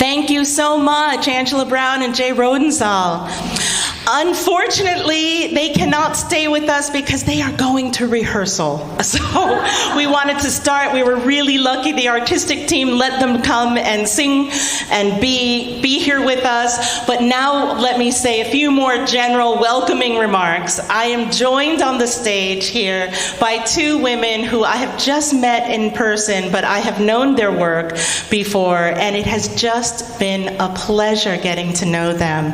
Thank you so much, Angela Brown and Jay Rodenzahl. Unfortunately, they cannot stay with us because they are going to rehearsal. So we wanted to start. We were really lucky. The artistic team let them come and sing and be here with us. But now let me say a few more general welcoming remarks. I am joined on the stage here by two women who I have just met in person, but I have known their work before, and it has just been a pleasure getting to know them.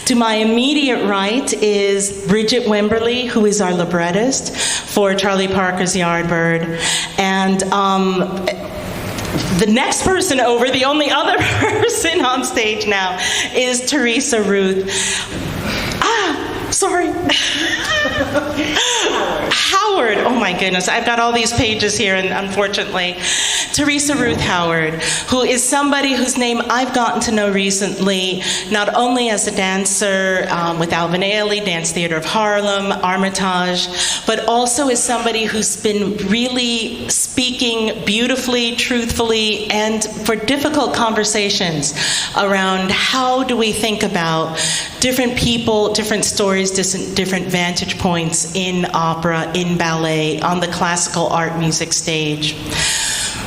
To my immediate right is Bridgette Wimberly, who is our librettist for Charlie Parker's Yardbird. And the next person over, the only other person on stage now, is Theresa Ruth. Howard. Oh my goodness, I've got all these pages here, and unfortunately, Theresa Ruth Howard, who is somebody whose name I've gotten to know recently, not only as a dancer with Alvin Ailey, Dance Theatre of Harlem, Armitage, but also as somebody who's been really speaking beautifully, truthfully, and for difficult conversations around how do we think about different people, different stories, different vantage points in opera, in ballet, on the classical art music stage.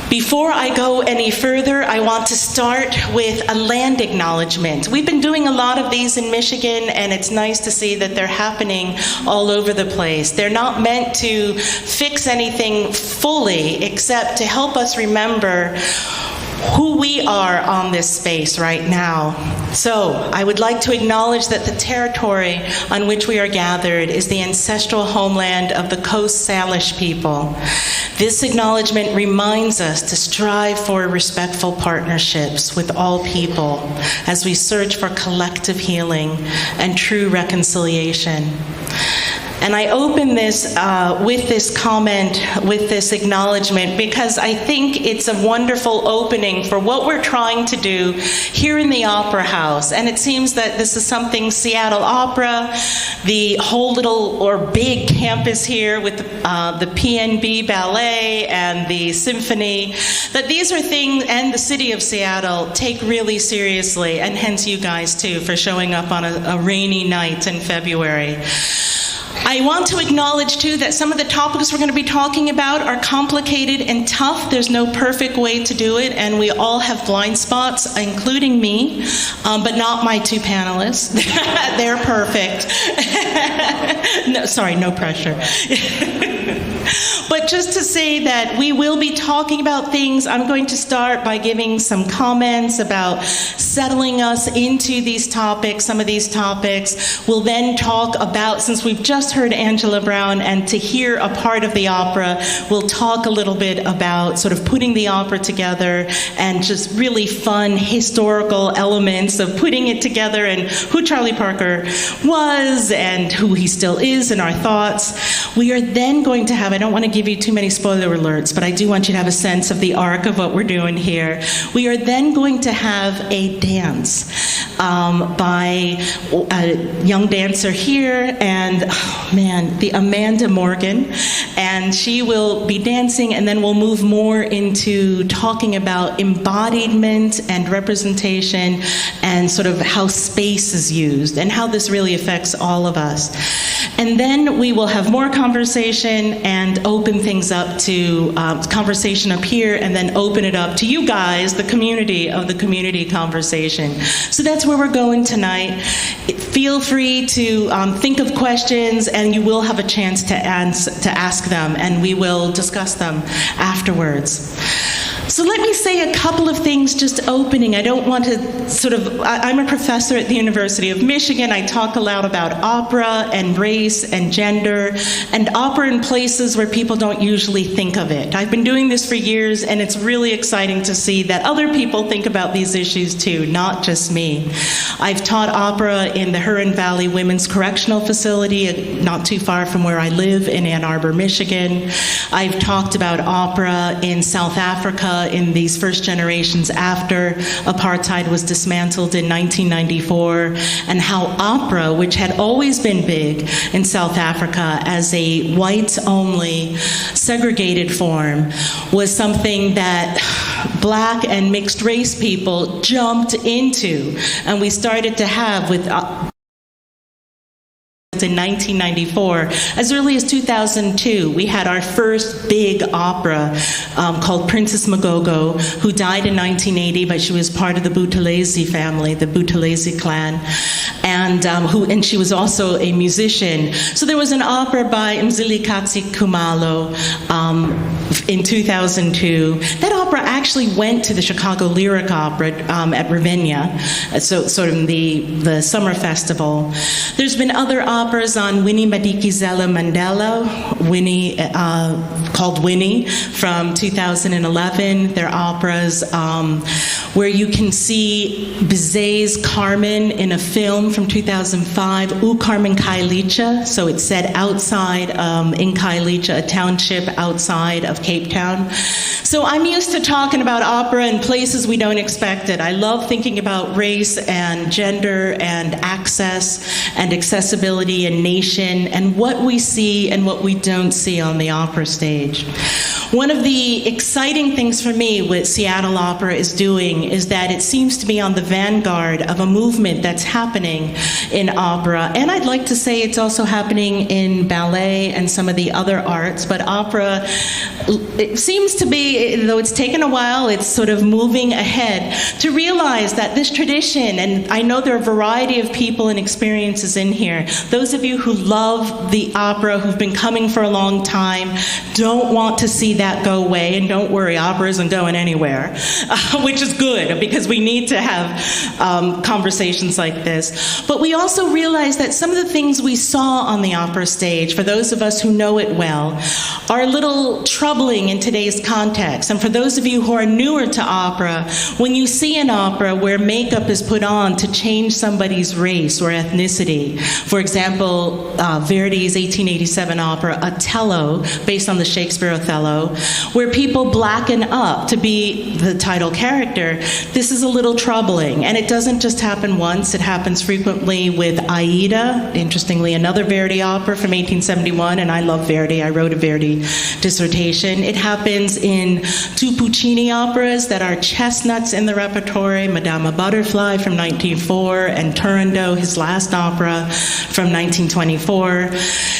Before I go any further, I want to start with a land acknowledgement. We've been doing a lot of these in Michigan, and it's nice to see that they're happening all over the place. They're not meant to fix anything fully, except to help us remember who we are on this space right now. So, I would like to acknowledge that the territory on which we are gathered is the ancestral homeland of the Coast Salish people. This acknowledgement reminds us to strive for respectful partnerships with all people as we search for collective healing and true reconciliation. And I open this with this comment, with this acknowledgement, because I think it's a wonderful opening for what we're trying to do here in the Opera House. And it seems that this is something Seattle Opera, the whole little or big campus here with the PNB Ballet and the Symphony, that these are things, and the city of Seattle, take really seriously, and hence you guys too, for showing up on a rainy night in February. I want to acknowledge, too, that some of the topics we're going to be talking about are complicated and tough. There's no perfect way to do it, and we all have blind spots, including me, but not my two panelists. They're perfect. No pressure. But just to say that we will be talking about things, I'm going to start by giving some comments about settling us into these topics, some of these topics. We'll then talk about, since we've just heard Angela Brown, and to hear a part of the opera, we'll talk a little bit about sort of putting the opera together and just really fun historical elements of putting it together and who Charlie Parker was and who he still is in our thoughts. We are then going to have, I don't want to give you too many spoiler alerts, but I do want you to have a sense of the arc of what we're doing here. We are then going to have a dance by a young dancer here, and the Amanda Morgan, and she will be dancing, and then we'll move more into talking about embodiment and representation and sort of how space is used and how this really affects all of us. And then we will have more conversation and open things up to conversation up here, and then open it up to you guys, the community of the community conversation. So that's where we're going tonight. Feel free to think of questions, and you will have a chance to ask them, and we will discuss them afterwards. So let me say a couple of things just opening. I don't want to I'm a professor at the University of Michigan. I talk a lot about opera and race and gender, and opera in places where people don't usually think of it. I've been doing this for years, and it's really exciting to see that other people think about these issues too, not just me. I've taught opera in the Huron Valley Women's Correctional Facility, not too far from where I live in Ann Arbor, Michigan. I've talked about opera in South Africa in these first generations after apartheid was dismantled in 1994, and how opera, which had always been big in South Africa as a whites-only segregated form, was something that Black and mixed race people jumped into, and we started to have with in 1994. As early as 2002, we had our first big opera called Princess Magogo, who died in 1980, but she was part of the Buthelezi family, the Buthelezi clan, and she was also a musician. So there was an opera by Mzilikazi Khumalo in 2002. That opera actually went to the Chicago Lyric Opera at Ravinia, so sort of the summer festival. There's been other operas on Winnie Madikizela Mandela, called Winnie, from 2011. There are operas where you can see Bizet's Carmen in a film from 2005, U Carmen Kailicha, so it's set outside in Kailicha, a township outside of Cape Town. So I'm used to talking about opera in places we don't expect it. I love thinking about race and gender and access and accessibility and nation and what we see and what we don't see on the opera stage. One of the exciting things for me what Seattle Opera is doing is that it seems to be on the vanguard of a movement that's happening in opera, and I'd like to say it's also happening in ballet and some of the other arts, but opera, it seems to be, though it's taken a while, it's sort of moving ahead to realize that this tradition, and I know there are a variety of people and experiences in here, those of you who love the opera, who've been coming for a long time, don't want to see that go away, and don't worry, opera isn't going anywhere, which is good, because we need to have conversations like this. But we also realize that some of the things we saw on the opera stage, for those of us who know it well, are a little troubling in today's context. And for those of you who are newer to opera, when you see an opera where makeup is put on to change somebody's race or ethnicity, for example, Verdi's 1887 opera, Othello, based on the Shakespeare Othello, where people blacken up to be the title character, this is a little troubling. And it doesn't just happen once, it happens frequently with Aida, interestingly, another Verdi opera from 1871, and I love Verdi, I wrote a Verdi dissertation. It happens in two Puccini operas that are chestnuts in the repertory, Madama Butterfly from 1904 and Turandot, his last opera from 1924.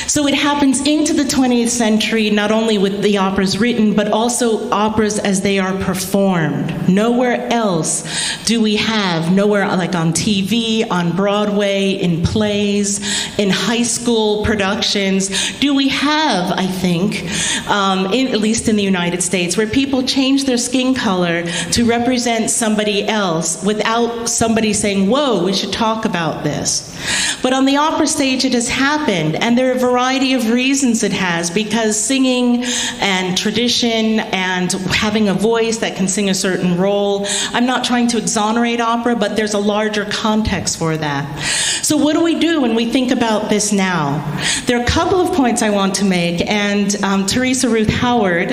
So it happens into the 20th century, not only with the operas written, but also operas as they are performed. Nowhere else do we have, nowhere like on TV, on Broadway, in plays, in high school productions, do we have, I think, at least in the United States, where people change their skin color to represent somebody else without somebody saying, whoa, we should talk about this. But on the opera stage it has happened, and there are a variety of reasons it has, because singing and tradition and having a voice that can sing a certain role, I'm not trying to exonerate opera, but there's a larger context for that. So what do we do when we think about this now? There are a couple of points I want to make, and Theresa Ruth Howard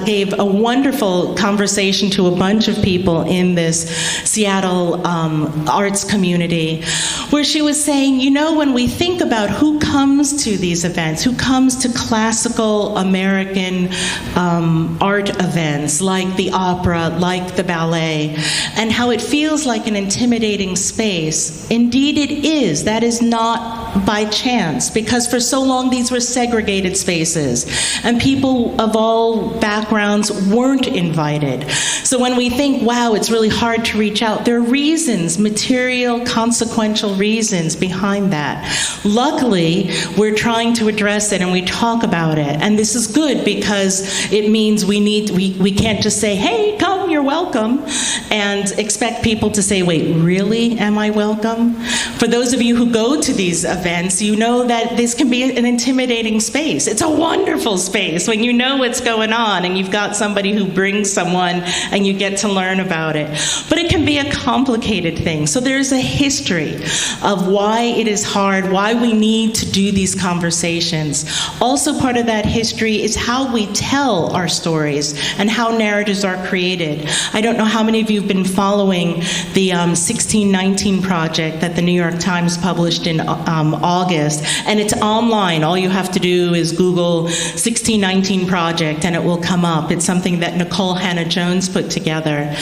gave a wonderful conversation to a bunch of people in this Seattle arts community, where she was saying, you know, when we think about who comes to these events, who comes to classical American art events like the opera, like the ballet, and how it feels like an intimidating space, indeed it is. That is not by chance, because for so long these were segregated spaces, and people of all backgrounds weren't invited. So when we think, wow, it's really hard to reach out, there are reasons, material, consequential reasons behind that. Luckily, we're trying to address it and we talk about it, and this is good because it means we can't just say, hey, come, you're welcome, and expect people to say, wait, really, am I welcome? For those of you who go to these events, you know that this can be an intimidating space. It's a wonderful space when you know what's going on and you've got somebody who brings someone and you get to learn about it. But it can be a complicated thing. So there's a history of why it is hard, why why we need to do these conversations. Also part of that history is how we tell our stories and how narratives are created. I don't know how many of you have been following the 1619 project that the New York Times published in August, and it's online. All you have to do is Google 1619 project and it will come up. It's something that Nicole Hannah-Jones put together.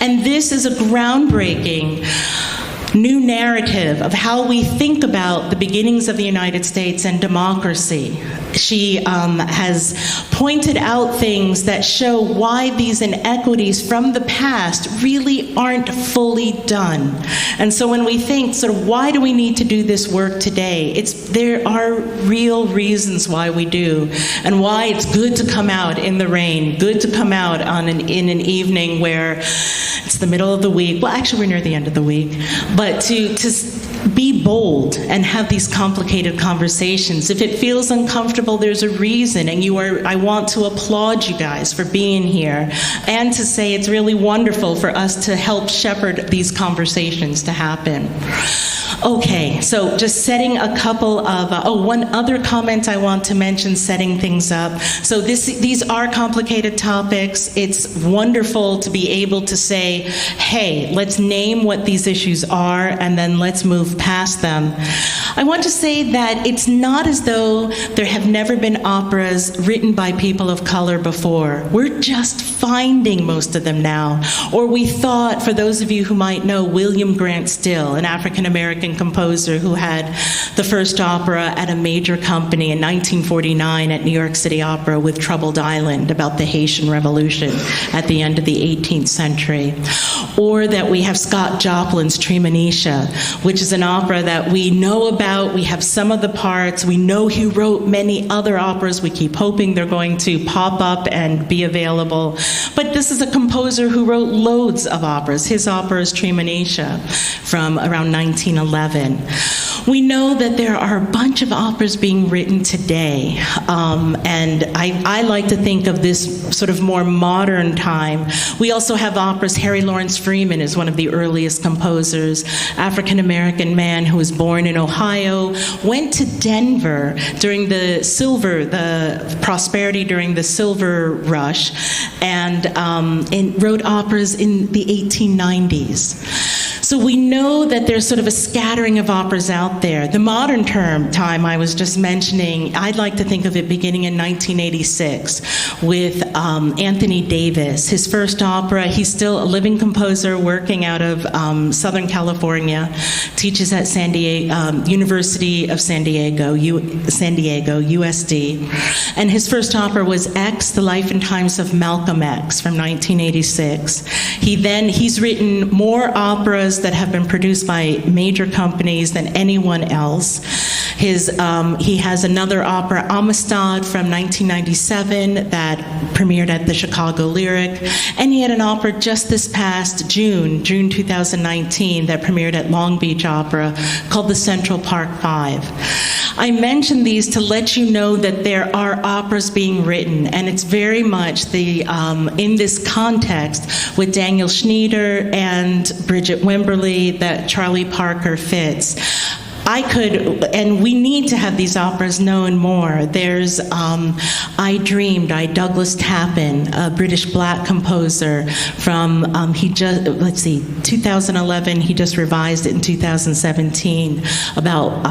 And this is a groundbreaking new narrative of how we think about the beginnings of the United States and democracy. She has pointed out things that show why these inequities from the past really aren't fully done. And so when we think, sort of, why do we need to do this work today? There are real reasons why we do, and why it's good to come out in the rain, good to come out in an evening where it's the middle of the week. Well, actually, we're near the end of the week. But to be bold and have these complicated conversations. If it feels uncomfortable, there's a reason, and I want to applaud you guys for being here, and to say it's really wonderful for us to help shepherd these conversations to happen. Okay, so just setting a couple of, one other comment I want to mention, setting things up. So these are complicated topics. It's wonderful to be able to say, hey, let's name what these issues are, and then let's move past them. I want to say that it's not as though there have never been operas written by people of color before. We're just finding most of them now. Or we thought, for those of you who might know, William Grant Still, an African-American composer who had the first opera at a major company in 1949 at New York City Opera with Troubled Island, about the Haitian Revolution at the end of the 18th century. Or that we have Scott Joplin's Treemonisha, which is an opera that we know about, we have some of the parts, we know he wrote many other operas, we keep hoping they're going to pop up and be available. But this is a composer who wrote loads of operas. His opera is Treemonisha from around 1911. We know that there are a bunch of operas being written today, and I like to think of this sort of more modern time. We also have operas. Harry Lawrence Freeman is one of the earliest composers, African-American man who was born in Ohio, went to Denver during the prosperity during the Silver Rush, and wrote operas in the 1890s. So we know that there's sort of a scattering of operas out there. The modern time I was just mentioning, I'd like to think of it beginning in 1986 with Anthony Davis. His first opera, he's still a living composer working out of Southern California, teaches at University of San Diego, USD. And his first opera was X, The Life and Times of Malcolm X from 1986. He's written more operas that have been produced by major companies than anyone else. He has another opera, Amistad, from 1997 that premiered at the Chicago Lyric, and he had an opera just this past June 2019, that premiered at Long Beach Opera called The Central Park Five. I mention these to let you know that there are operas being written, and it's very much in this context with Daniel Schneider and Bridgette Wimberly that Charlie Parker fits. We need to have these operas known more. There's I Dreamed, Douglas Tappan, a British black composer from, 2011, he just revised it in 2017, about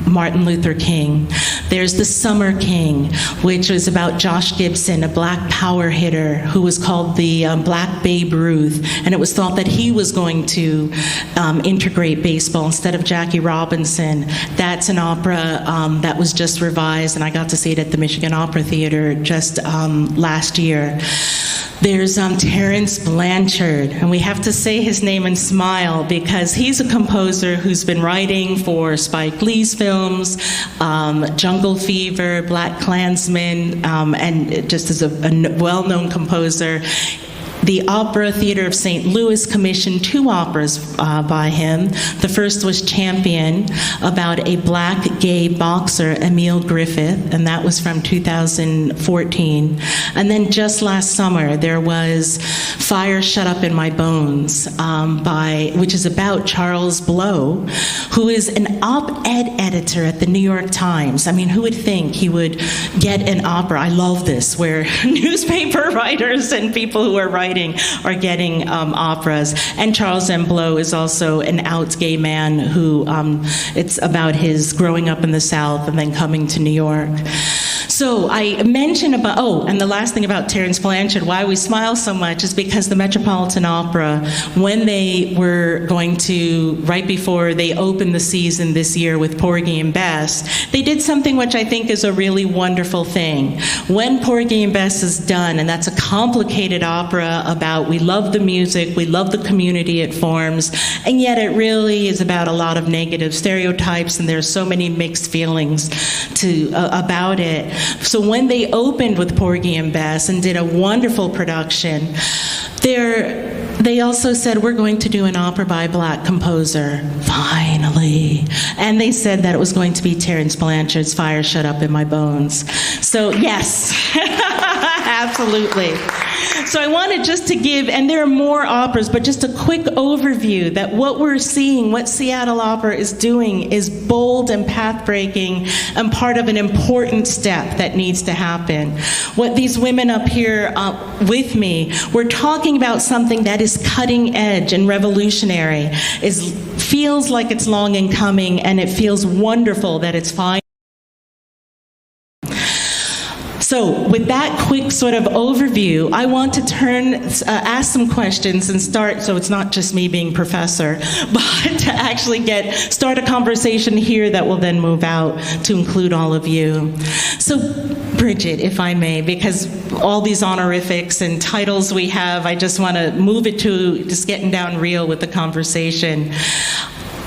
Martin Luther King. There's The Summer King, which was about Josh Gibson, a black power hitter who was called the Black Babe Ruth, and it was thought that he was going to integrate baseball instead of Jackie Robinson. That's an opera that was just revised, and I got to see it at the Michigan Opera Theater just last year. There's Terence Blanchard, and we have to say his name and smile because he's a composer who's been writing for Spike Lee's films, Jungle Fever, Black Klansman, and just as a well-known composer. the Opera Theater of St. Louis commissioned 2 operas by him. The first was Champion, about a black gay boxer, Emil Griffith, and that was from 2014. And then just last summer, there was Fire Shut Up in My Bones, which is about Charles Blow, who is an op-ed editor at the New York Times. I mean, who would think he would get an opera? I love this, where newspaper writers and people who are writing are getting operas. And Charles M. Blow is also an out gay man who, it's about his growing up in the South and then coming to New York. So I mentioned about, and the last thing about Terence Blanchard, why we smile so much is because the Metropolitan Opera, when they were going to, right before they opened the season this year with Porgy and Bess, they did something which I think is a really wonderful thing. When Porgy and Bess is done, and that's a complicated opera about we love the music, we love the community it forms, and yet it really is about a lot of negative stereotypes, and there's so many mixed feelings about it. So when they opened with Porgy and Bess and did a wonderful production, they also said, we're going to do an opera by a black composer, finally. And they said that it was going to be Terence Blanchard's Fire Shut Up in My Bones. So yes, absolutely. So I wanted just to give, and there are more operas, but just a quick overview that what we're seeing, what Seattle Opera is doing is bold and path-breaking and part of an important step that needs to happen. What these women up here with me, we're talking about something that is cutting edge and revolutionary, feels like it's long in coming, and it feels wonderful that it's fine. So with that quick sort of overview, I want to ask some questions and start, so it's not just me being professor, but to actually start a conversation here that will then move out to include all of you. So Bridgette, if I may, because all these honorifics and titles we have, I just want to move it to just getting down real with the conversation.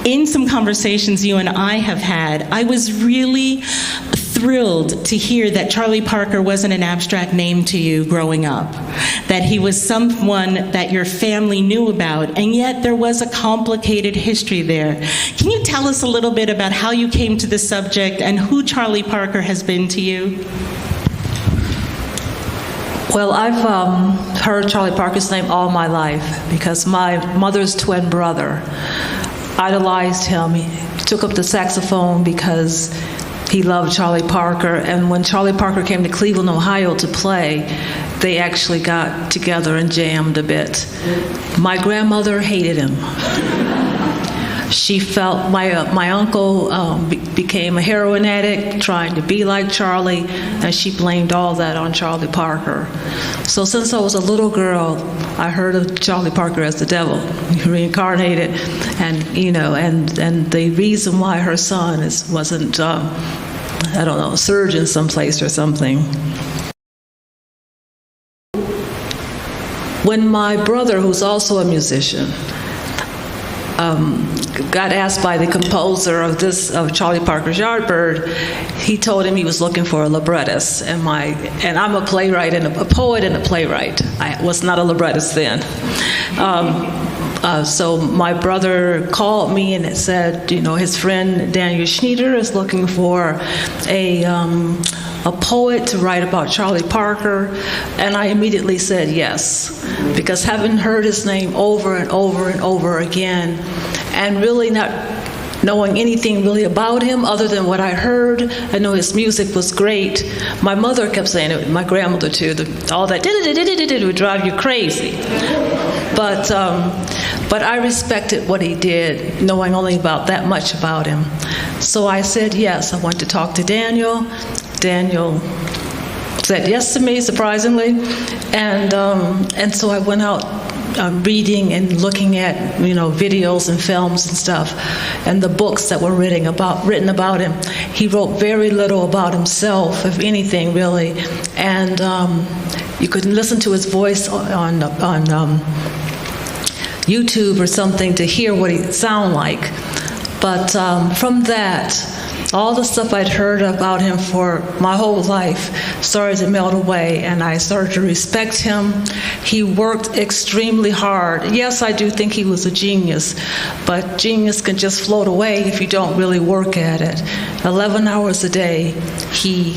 In some conversations you and I have had, I was really thrilled to hear that Charlie Parker wasn't an abstract name to you growing up, that he was someone that your family knew about, and yet there was a complicated history there. Can you tell us a little bit about how you came to this subject and who Charlie Parker has been to you? Well, I've heard Charlie Parker's name all my life because my mother's twin brother idolized him. He took up the saxophone because he loved Charlie Parker, and when Charlie Parker came to Cleveland, Ohio to play, they actually got together and jammed a bit. My grandmother hated him. She felt my uncle became a heroin addict, trying to be like Charlie, and she blamed all that on Charlie Parker. So since I was a little girl, I heard of Charlie Parker as the devil, reincarnated, and and the reason why her son wasn't I don't know, a surgeon someplace or something. When my brother, who's also a musician, got asked by the composer of Charlie Parker's Yardbird, he told him he was looking for a librettist, and I'm a playwright and a poet and a playwright. I was not a librettist then. So my brother called me and it said, his friend Daniel Schneider is looking for a poet to write about Charlie Parker, and I immediately said yes, because having heard his name over and over and over again, and really not knowing anything really about him other than what I heard, I know his music was great. My mother kept saying it, my grandmother too, all that would drive you crazy. But I respected what he did, knowing only about that much about him. So I said yes. I went to talk to Daniel. Daniel said yes to me, surprisingly, and so I went out reading and looking at videos and films and stuff, and the books that were written about him. He wrote very little about himself, if anything, really, and you could listen to his voice on YouTube or something to hear what he sounded like. But from that, all the stuff I'd heard about him for my whole life started to melt away, and I started to respect him. He worked extremely hard. Yes, I do think he was a genius, but genius can just float away if you don't really work at it. 11 hours a day, he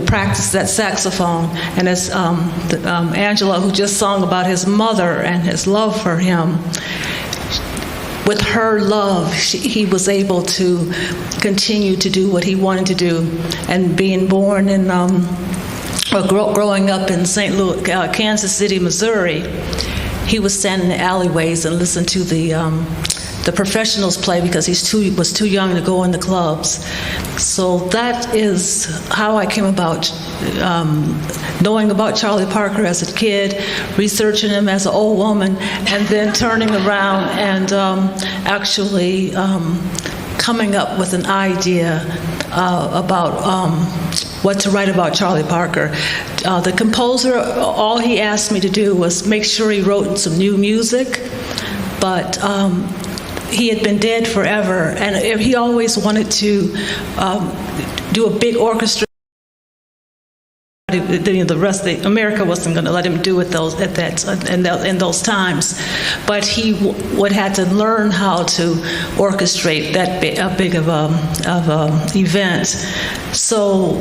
practiced that saxophone, and as Angela, who just sung about his mother and his love for him, with her love, he was able to continue to do what he wanted to do. And being born in, growing up in St. Louis, Kansas City, Missouri, he would stand in the alleyways and listen to the professionals play because he was too young to go in the clubs. So that is how I came about knowing about Charlie Parker as a kid, researching him as an old woman, and then turning around and actually coming up with an idea about what to write about Charlie Parker. The composer, all he asked me to do was make sure he wrote some new music, but he had been dead forever, and he always wanted to do a big orchestra. The rest of America wasn't going to let him do it in those times, but he would have to learn how to orchestrate that big of a event. So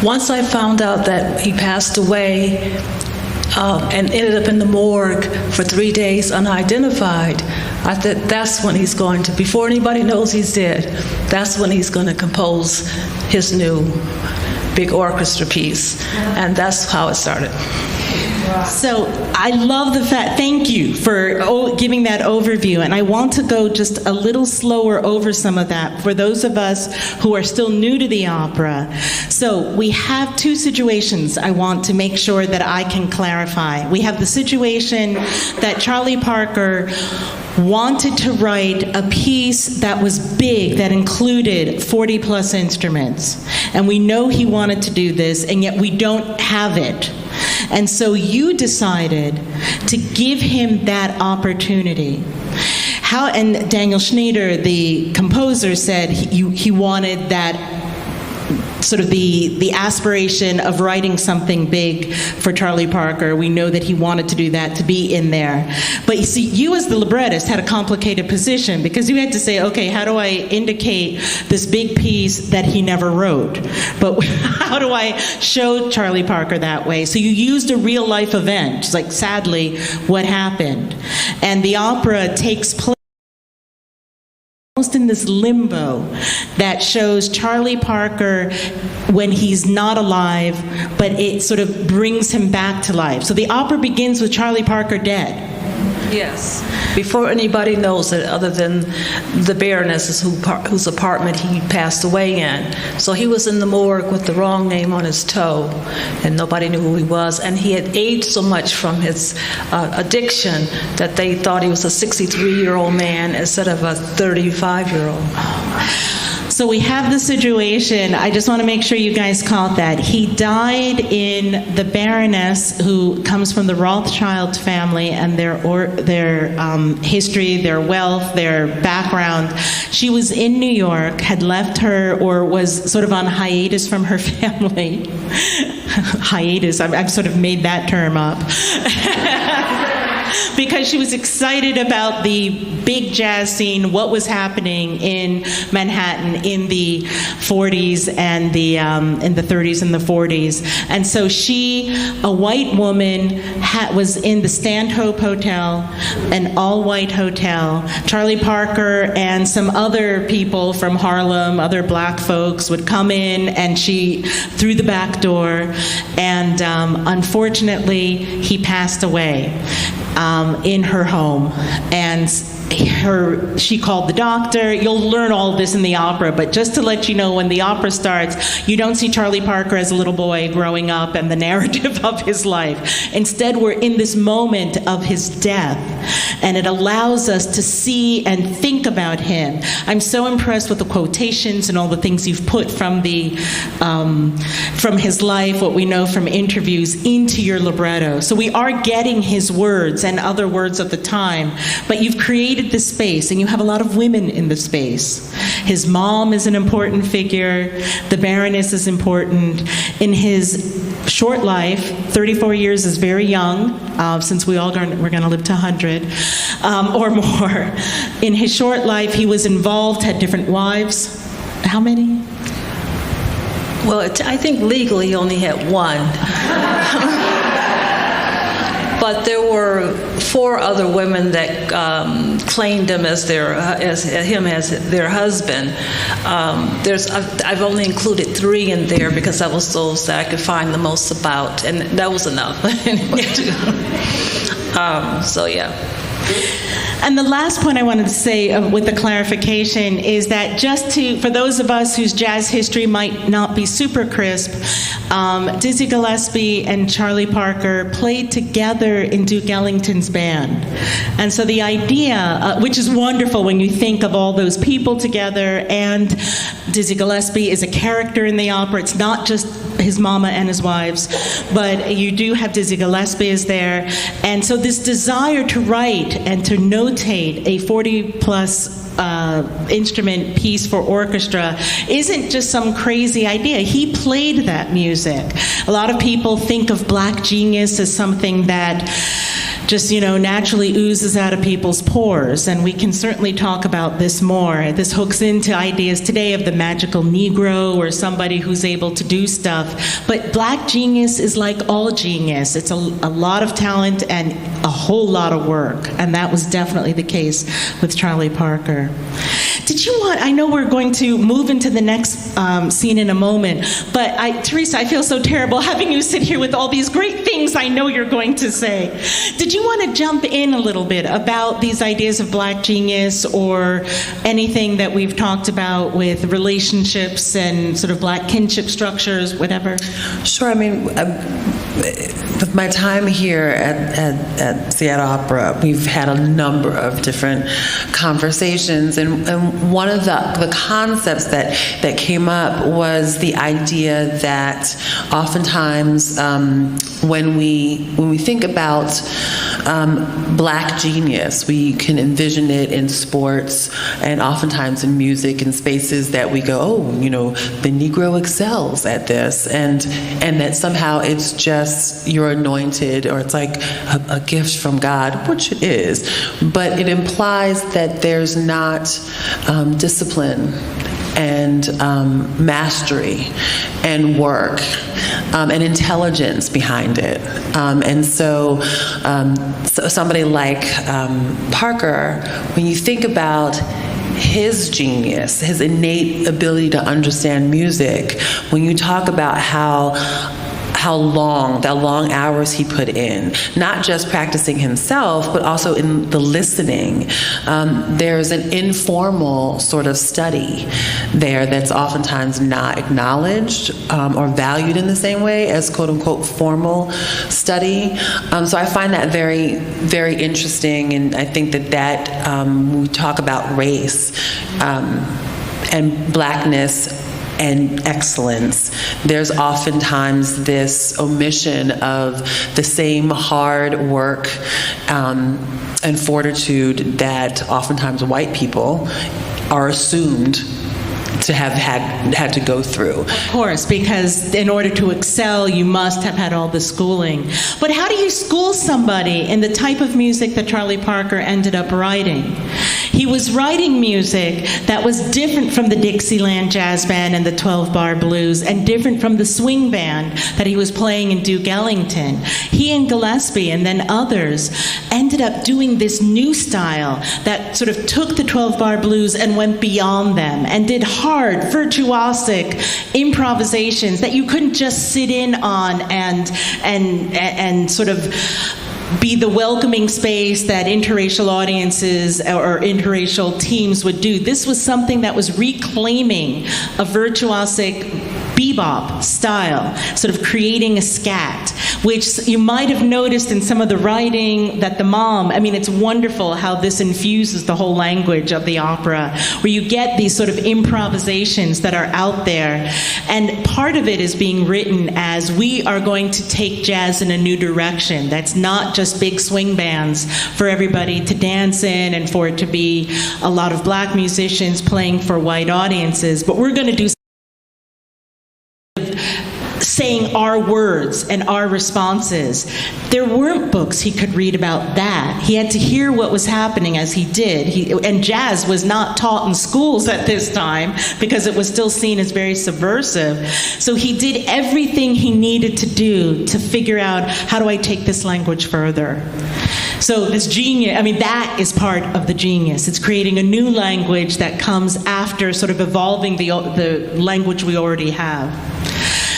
once I found out that he passed away and ended up in the morgue for 3 days unidentified, I thought that's when he's going to, before anybody knows he's dead, that's when he's going to compose his new big orchestra piece. And that's how it started. So I love the fact, thank you for giving that overview, and I want to go just a little slower over some of that for those of us who are still new to the opera. So we have two situations I want to make sure that I can clarify. We have the situation that Charlie Parker wanted to write a piece that was big, that included 40 plus instruments, and we know he wanted to do this, and yet we don't have it. And so you decided to give him that opportunity. And Daniel Schneider, the composer, said he wanted that sort of the aspiration of writing something big for Charlie Parker. We know that he wanted to do that, to be in there. But you see, you as the librettist had a complicated position because you had to say, okay, how do I indicate this big piece that he never wrote? But how do I show Charlie Parker that way? So you used a real life event, like sadly what happened. And the opera takes place almost in this limbo that shows Charlie Parker when he's not alive, but it sort of brings him back to life. So the opera begins with Charlie Parker dead. Yes. Before anybody knows it, other than the Baroness whose apartment he passed away in. So he was in the morgue with the wrong name on his toe, and nobody knew who he was. And he had aged so much from his addiction that they thought he was a 63-year-old man instead of a 35-year-old. So we have the situation, I just want to make sure you guys caught that. He died in the Baroness, who comes from the Rothschild family, and their history, their wealth, their background. She was in New York, had left her, or was sort of on hiatus from her family. Hiatus, I've sort of made that term up. Because she was excited about the big jazz scene, what was happening in Manhattan in the 40s and in the 30s and the 40s. And so she, a white woman, was in the Stanhope Hotel, an all-white hotel. Charlie Parker and some other people from Harlem, other black folks, would come in, and she through the back door, and unfortunately he passed away in her home. And she called the doctor. You'll learn all of this in the opera, but just to let you know, when the opera starts, you don't see Charlie Parker as a little boy growing up and the narrative of his life. Instead, we're in this moment of his death, and it allows us to see and think about him. I'm so impressed with the quotations and all the things you've put from his life, what we know from interviews, into your libretto. So we are getting his words words and other words of the time, but you've created this space, and you have a lot of women in the space. His mom is an important figure. The Baroness is important. In his short life, 34 years is very young, since we're going to live to 100 or more. In his short life, he was involved, had different wives. How many? Well, I think legally he only had one. But there were 4 other women that claimed him as their husband. I've only included 3 in there because that was those that I could find the most about, and that was enough. So yeah. And the last point I wanted to say with the clarification is that for those of us whose jazz history might not be super crisp, Dizzy Gillespie and Charlie Parker played together in Duke Ellington's band. And so the idea, which is wonderful when you think of all those people together, and Dizzy Gillespie is a character in the opera. It's not just his mama and his wives, but you do have Dizzy Gillespie is there. And so this desire to write and to notate a 40-plus instrument piece for orchestra isn't just some crazy idea. He played that music. A lot of people think of black genius as something that just, naturally oozes out of people's pores, and we can certainly talk about this more. This hooks into ideas today of the magical Negro or somebody who's able to do stuff. But black genius is like all genius. It's a lot of talent and a whole lot of work, and that was definitely the case with Charlie Parker. I know we're going to move into the next scene in a moment, but Theresa, I feel so terrible having you sit here with all these great things I know you're going to say. Did you want to jump in a little bit about these ideas of black genius or anything that we've talked about with relationships and sort of black kinship structures, whatever? Sure. I mean, with my time here at Seattle Opera, we've had a number of different conversations, and one of the concepts that came up was the idea that oftentimes when we think about black genius, we can envision it in sports and oftentimes in music and spaces that we go, the Negro excels at this, and that somehow it's just you're anointed, or it's like a gift from God, which it is, but it implies that there's not discipline and mastery and work and intelligence behind it. And so somebody like Parker, when you think about his genius, his innate ability to understand music, when you talk about how long hours he put in, not just practicing himself, but also in the listening. There's an informal sort of study there that's oftentimes not acknowledged or valued in the same way as quote-unquote formal study. So I find that very, very interesting, and I think that when we talk about race and blackness and excellence, there's oftentimes this omission of the same hard work and fortitude that oftentimes white people are assumed to have had to go through. Of course, because in order to excel, you must have had all the schooling. But how do you school somebody in the type of music that Charlie Parker ended up writing? He was writing music that was different from the Dixieland Jazz Band and the 12-bar blues, and different from the swing band that he was playing in Duke Ellington. He and Gillespie and then others ended up doing this new style that sort of took the 12-bar blues and went beyond them and did hard, virtuosic improvisations that you couldn't just sit in on and sort of be the welcoming space that interracial audiences or interracial teams would do. This was something that was reclaiming a virtuosic bebop style, sort of creating a scat, which you might have noticed in some of the writing that the mom, I mean, it's wonderful how this infuses the whole language of the opera, where you get these sort of improvisations that are out there. And part of it is being written as we are going to take jazz in a new direction. That's not just big swing bands for everybody to dance in and for it to be a lot of black musicians playing for white audiences, but we're going to do saying our words and our responses. There weren't books he could read about that. He had to hear what was happening as he did. And jazz was not taught in schools at this time because it was still seen as very subversive. So he did everything he needed to do to figure out, how do I take this language further? So this genius, I mean, that is part of the genius. It's creating a new language that comes after sort of evolving the language we already have.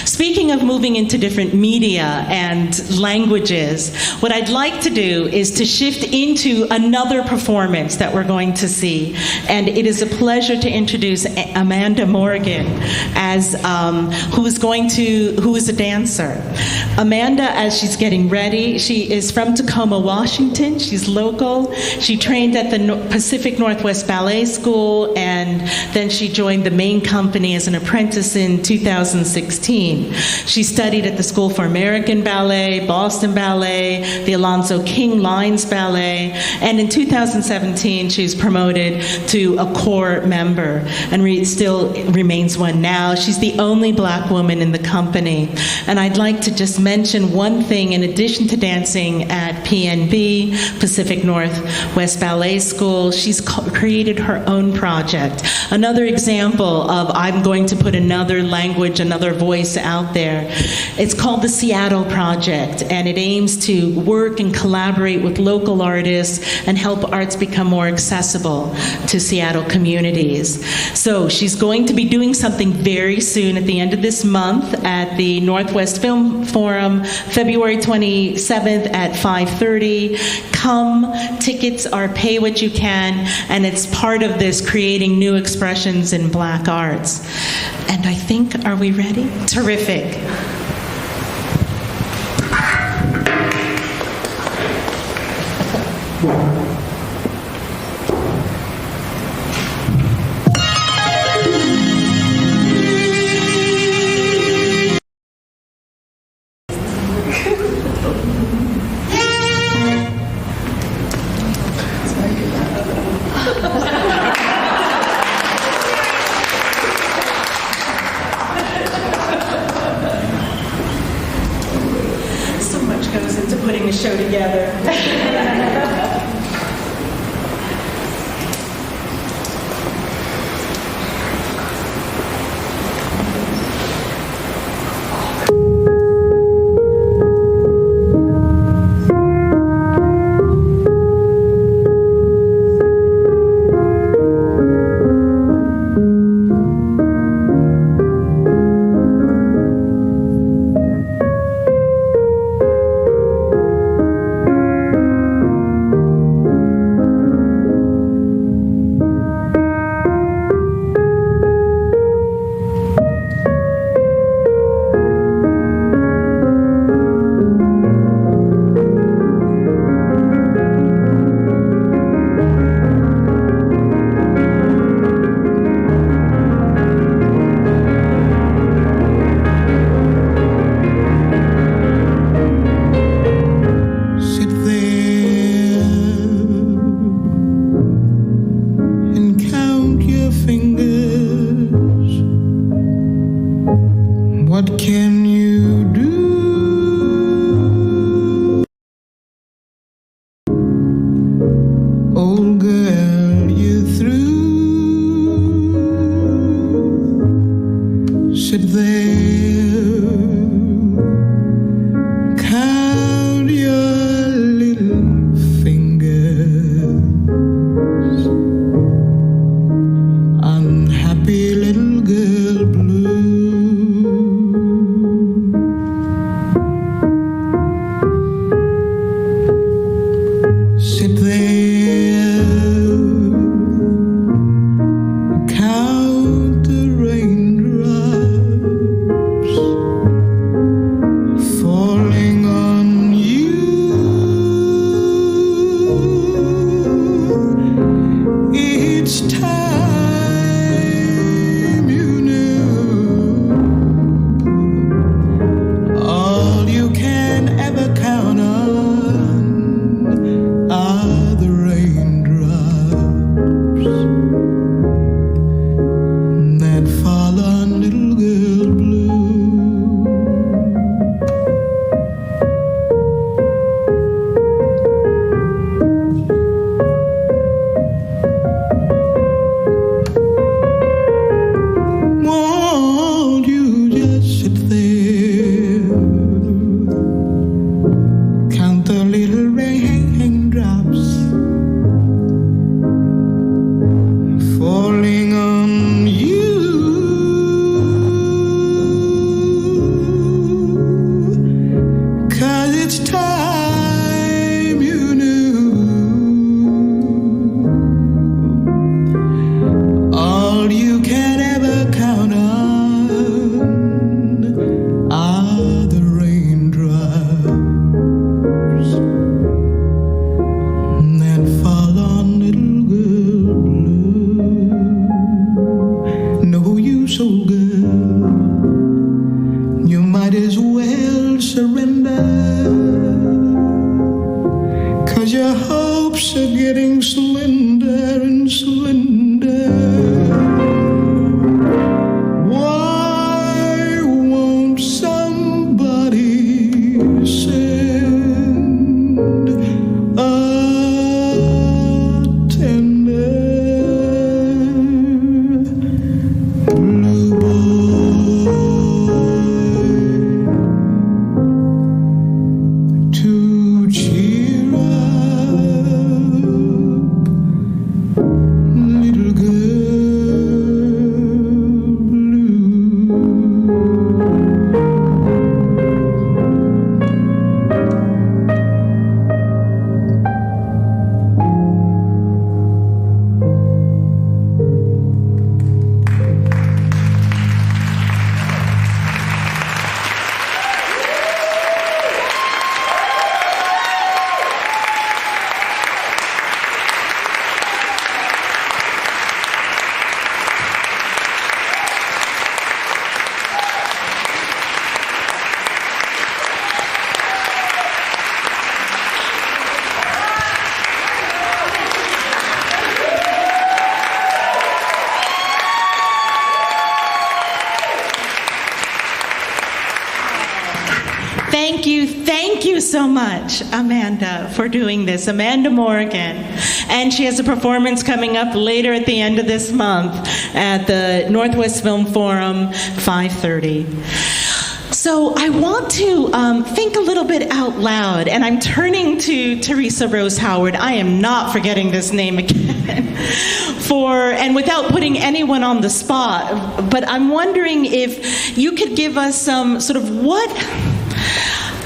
Speaking of moving into different media and languages, what I'd like to do is to shift into another performance that we're going to see. And it is a pleasure to introduce Amanda Morgan as who is a dancer. Amanda, as she's getting ready, she is from Tacoma, Washington. She's local. She trained at the Pacific Northwest Ballet School, and then she joined the main company as an apprentice in 2016. She studied at the School for American Ballet, Boston Ballet, the Alonzo King Lines Ballet, and in 2017 she was promoted to a core member and still remains one now. She's the only black woman in the company. And I'd like to just mention one thing. In addition to dancing at PNB, Pacific Northwest Ballet School, she's created her own project. Another example of I'm going to put another language, another voice out there. It's called the Seattle Project, and it aims to work and collaborate with local artists and help arts become more accessible to Seattle communities. So she's going to be doing something very soon at the end of this month at the Northwest Film Forum, February 27th at 5:30. Come, tickets are pay what you can, and it's part of this creating new expressions in black arts. And I think, are we ready? Terrific. Sit there can't fall on little girl blue. No, you so girl, you might as well surrender, 'cause your hopes are getting slender and slender. Why won't somebody send a tender blue boy to cheer up little girl blue? Thank you so much, Amanda, for doing this. Amanda Morgan. And she has a performance coming up later at the end of this month at the Northwest Film Forum, 5:30. So I want to think a little bit out loud, and I'm turning to Theresa Ruth Howard. I am not forgetting this name again. And without putting anyone on the spot, but I'm wondering if you could give us some sort of what...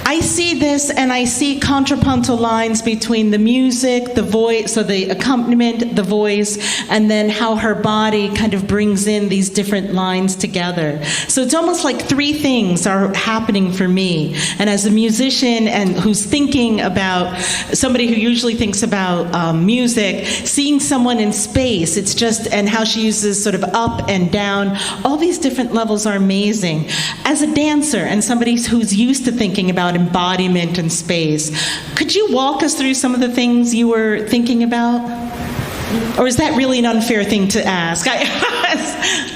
I see this, and I see contrapuntal lines between the music, the voice, so the accompaniment, the voice, and then how her body kind of brings in these different lines together. So it's almost like three things are happening for me. And as a musician and who's thinking about, somebody who usually thinks about music, seeing someone in space, it's just, and how she uses sort of up and down, all these different levels are amazing. As a dancer and somebody who's used to thinking about embodiment and space, could you walk us through some of the things you were thinking about? Or is that really an unfair thing to ask?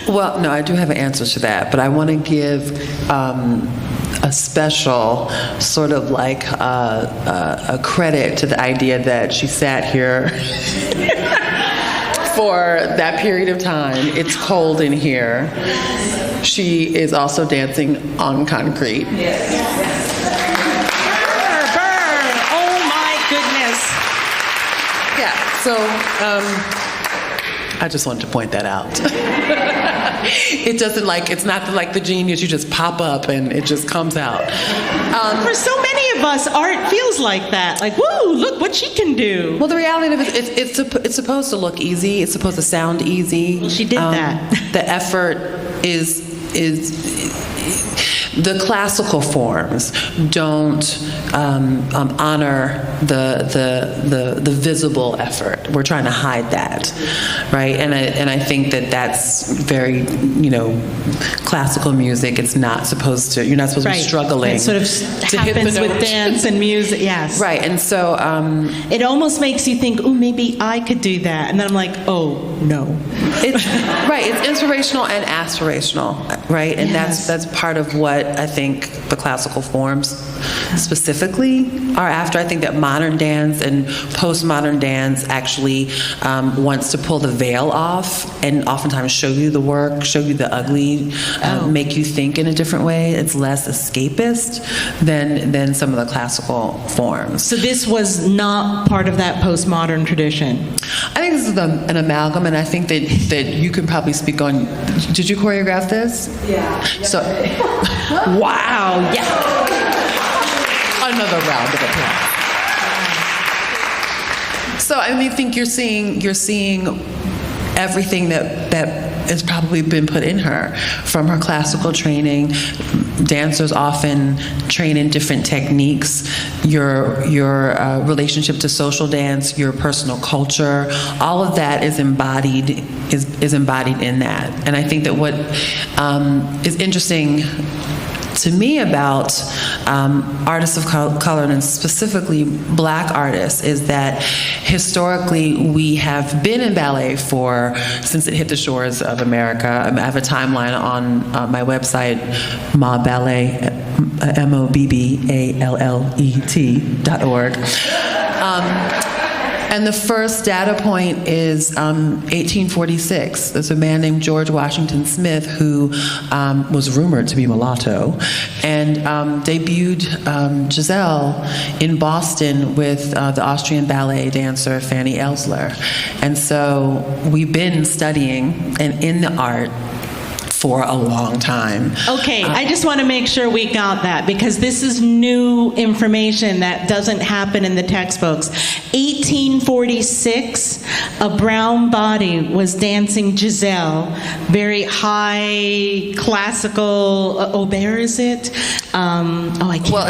Well, no, I do have an answer to that, but I want to give a special sort of like a credit to the idea that she sat here for that period of time. It's cold in here. She is also dancing on concrete. So, I just wanted to point that out. It doesn't it's not like the genius, you just pop up and it just comes out. For so many of us, art feels like that. Like, woo, look what she can do. Well, the reality of it, it's supposed to look easy. It's supposed to sound easy. Well, she did that. The effort is the classical forms don't honor the visible effort. We're trying to hide that, right? And I think that's very, classical music. It's not supposed to. You're not supposed to be struggling. It sort of happens with dance and music. Yes. Right, and so it almost makes you think, oh, maybe I could do that, and then I'm like, oh no. It's inspirational and aspirational, right? And yes. that's part of what I think the classical forms specifically are after. I think that modern dance and postmodern dance actually wants to pull the veil off and oftentimes show you the work, show you the ugly, make you think in a different way. It's less escapist than some of the classical forms. So this was not part of that postmodern tradition? I think this is an amalgam, and I think that you can probably speak on. Did you choreograph this? Yeah. So, wow, yeah. Another round of applause. So I think you're seeing everything that has probably been put in her from her classical training. Dancers often train in different techniques. Your relationship to social dance, your personal culture, all of that is embodied in that. And I think that what is interesting to me about artists of color, and specifically Black artists, is that historically we have been in ballet since it hit the shores of America. I have a timeline on my website, MobBallet, MOBBALLET.org. And the first data point is 1846. There's a man named George Washington Smith who was rumored to be mulatto and debuted Giselle in Boston with the Austrian ballet dancer Fanny Elsler. And so we've been studying and in the art for a long time. Okay, I just want to make sure we got that, because this is new information that doesn't happen in the textbooks. 1846, a brown body was dancing Giselle, very high classical Aubert, is it? I can't. Well,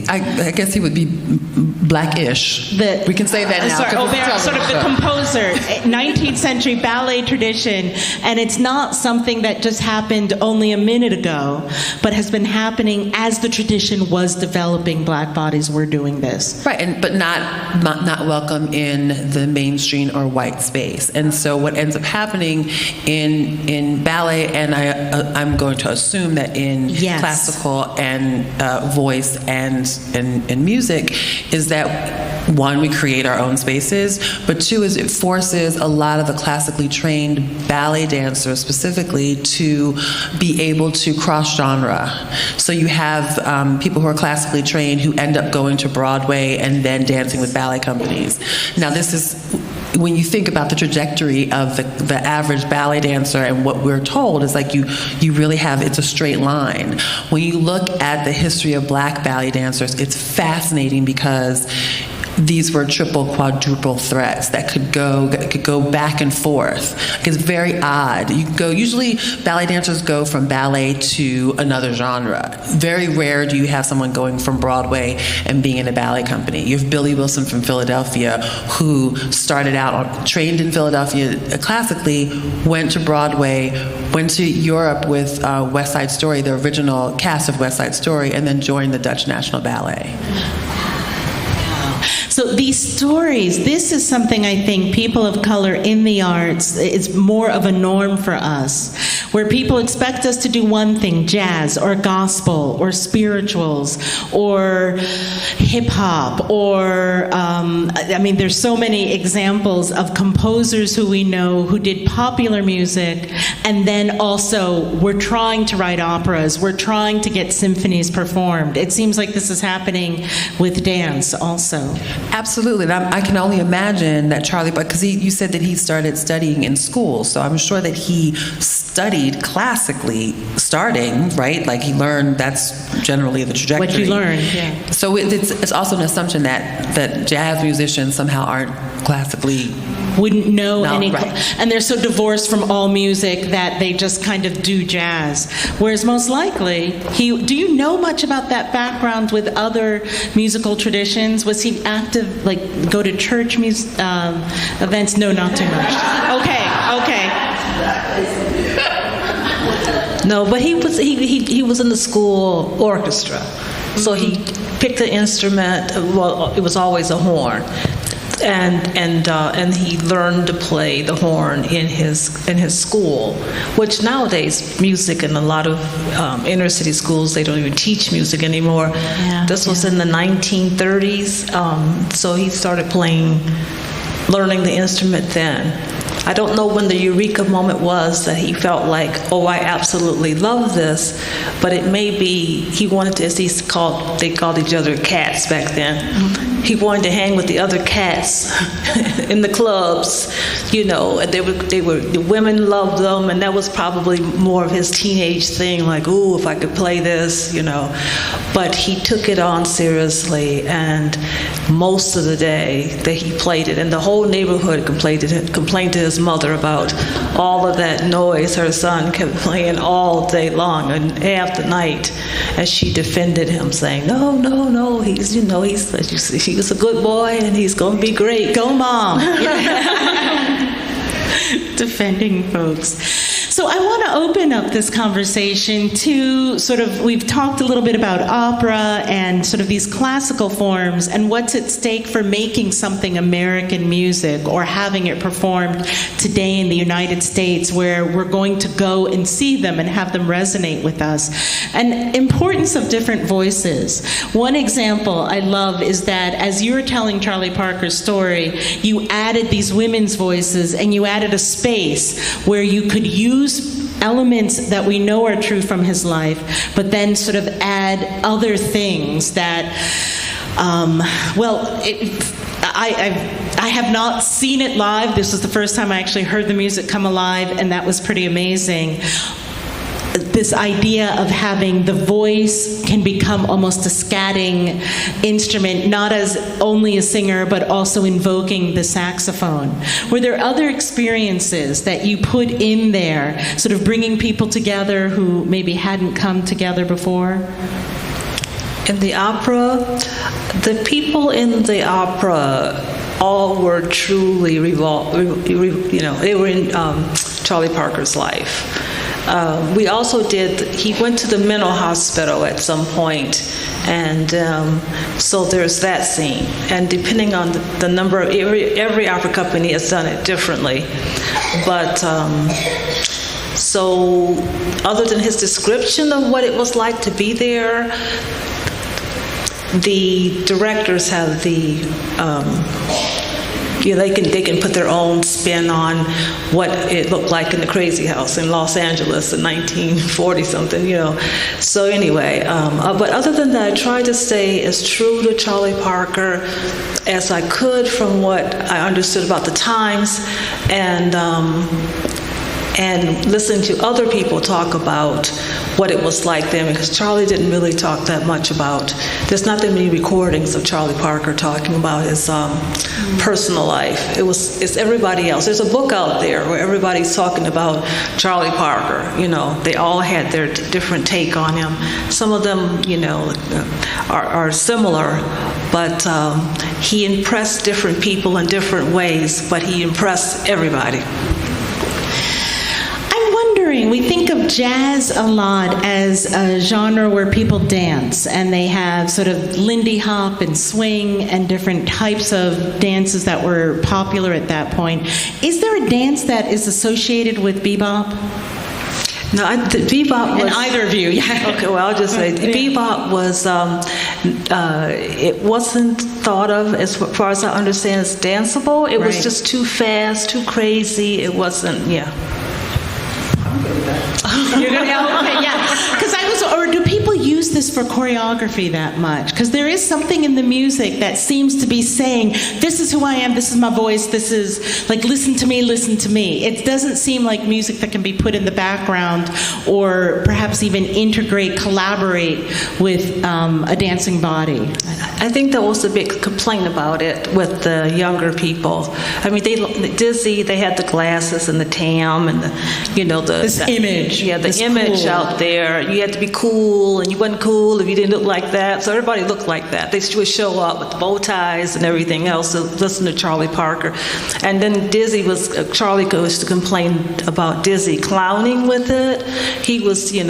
I guess he would be Blackish. We can say that now. Sorry, Aubert, sort of the composer, 19th century ballet tradition, and it's not something that just happened only a minute ago, but has been happening as the tradition was developing. Black bodies were doing this. Right, but not welcome in the mainstream or white space. And so what ends up happening in ballet, and I'm going to assume that in classical and voice and music, is that one, we create our own spaces, but two is it forces a lot of the classically trained ballet dancers specifically to be able to cross genre. So you have people who are classically trained who end up going to Broadway and then dancing with ballet companies. Now this is, when you think about the trajectory of the average ballet dancer, and what we're told is like you really have, it's a straight line. When you look at the history of Black ballet dancers, it's fascinating because these were triple, quadruple threats that could go back and forth. Like, it's very odd. Usually ballet dancers go from ballet to another genre. Very rare do you have someone going from Broadway and being in a ballet company. You have Billy Wilson from Philadelphia, who started out trained in Philadelphia classically, went to Broadway, went to Europe with West Side Story, the original cast of West Side Story, and then joined the Dutch National Ballet. So these stories, this is something I think people of color in the arts, it's more of a norm for us, where people expect us to do one thing, jazz or gospel or spirituals or hip-hop or, there's so many examples of composers who we know who did popular music, and then also we're trying to write operas, we're trying to get symphonies performed. It seems like this is happening with dance also. Absolutely. And I can only imagine that Charlie, because you said that he started studying in school, so I'm sure that he studied classically starting, right? Like he learned, that's generally the trajectory. What you learn, yeah. So it's also an assumption that jazz musicians somehow aren't classically... wouldn't know any, right. And they're so divorced from all music that they just kind of do jazz. Whereas most likely, do you know much about that background with other musical traditions? Was he active, like go to church events? No, not too much. Okay. No, but he was in the school orchestra, so he picked the instrument. Well, it was always a horn. And he learned to play the horn in his school, which nowadays music in a lot of inner city schools, they don't even teach music anymore. This was in the 1930s, so he started learning the instrument then. I don't know when the eureka moment was that he felt like, oh, I absolutely love this, but it may be he wanted to, as they called each other cats back then. He wanted to hang with the other cats in the clubs, and the women loved them, and that was probably more of his teenage thing, like, ooh, if I could play this, But he took it on seriously, and most of the day that he played it, and the whole neighborhood complained to his mother about all of that noise her son kept playing all day long and half the night, as she defended him, saying, no, he's a good boy and he's going to be great. Go, Mom. Defending folks. So I want to open up this conversation to we've talked a little bit about opera and sort of these classical forms and what's at stake for making something American music or having it performed today in the United States, where we're going to go and see them and have them resonate with us. And importance of different voices. One example I love is that as you were telling Charlie Parker's story, you added these women's voices and you added a space where you could use elements that we know are true from his life, but then sort of add other things that, I have not seen it live. This was the first time I actually heard the music come alive, and that was pretty amazing. This idea of having the voice can become almost a scatting instrument, not as only a singer, but also invoking the saxophone. Were there other experiences that you put in there, sort of bringing people together who maybe hadn't come together before? In the opera, the people in the opera all were truly they were in Charlie Parker's life. We also he went to the mental hospital at some point, and so there's that scene. And depending on the number of, every opera company has done it differently. But so other than his description of what it was like to be there, the directors have they can put their own spin on what it looked like in the Crazy House in Los Angeles in 1940-something, So anyway, but other than that, I tried to stay as true to Charlie Parker as I could from what I understood about the times, and listen to other people talk about what it was like then, because Charlie didn't really talk that much about, there's not that many recordings of Charlie Parker talking about his personal life. It's everybody else. There's a book out there where everybody's talking about Charlie Parker. They all had their different take on him. Some of them, are similar, but he impressed different people in different ways, but he impressed everybody. We think of jazz a lot as a genre where people dance, and they have sort of Lindy Hop and swing and different types of dances that were popular at that point. Is there a dance that is associated with bebop? No, the bebop was... And either of you, yeah. Okay, well, I'll just say, bebop was, it wasn't thought of, as far as I understand, as danceable. It was just too fast, too crazy. It wasn't, You're going to go? Okay, yeah. Because or do people use this for choreography that much? Because there is something in the music that seems to be saying, this is who I am, this is my voice, this is like, listen to me, listen to me. It doesn't seem like music that can be put in the background or perhaps even integrate, collaborate with a dancing body. I think that was a big complaint about it with the younger people. I mean, Dizzy, they had the glasses and the tam and this image. Yeah, the image cool out there. You had to be cool, and you wasn't cool if you didn't look like that. So everybody looked like that. They would show up with the bow ties and everything else to listen to Charlie Parker. And then Charlie goes to complain about Dizzy clowning with it. He was, the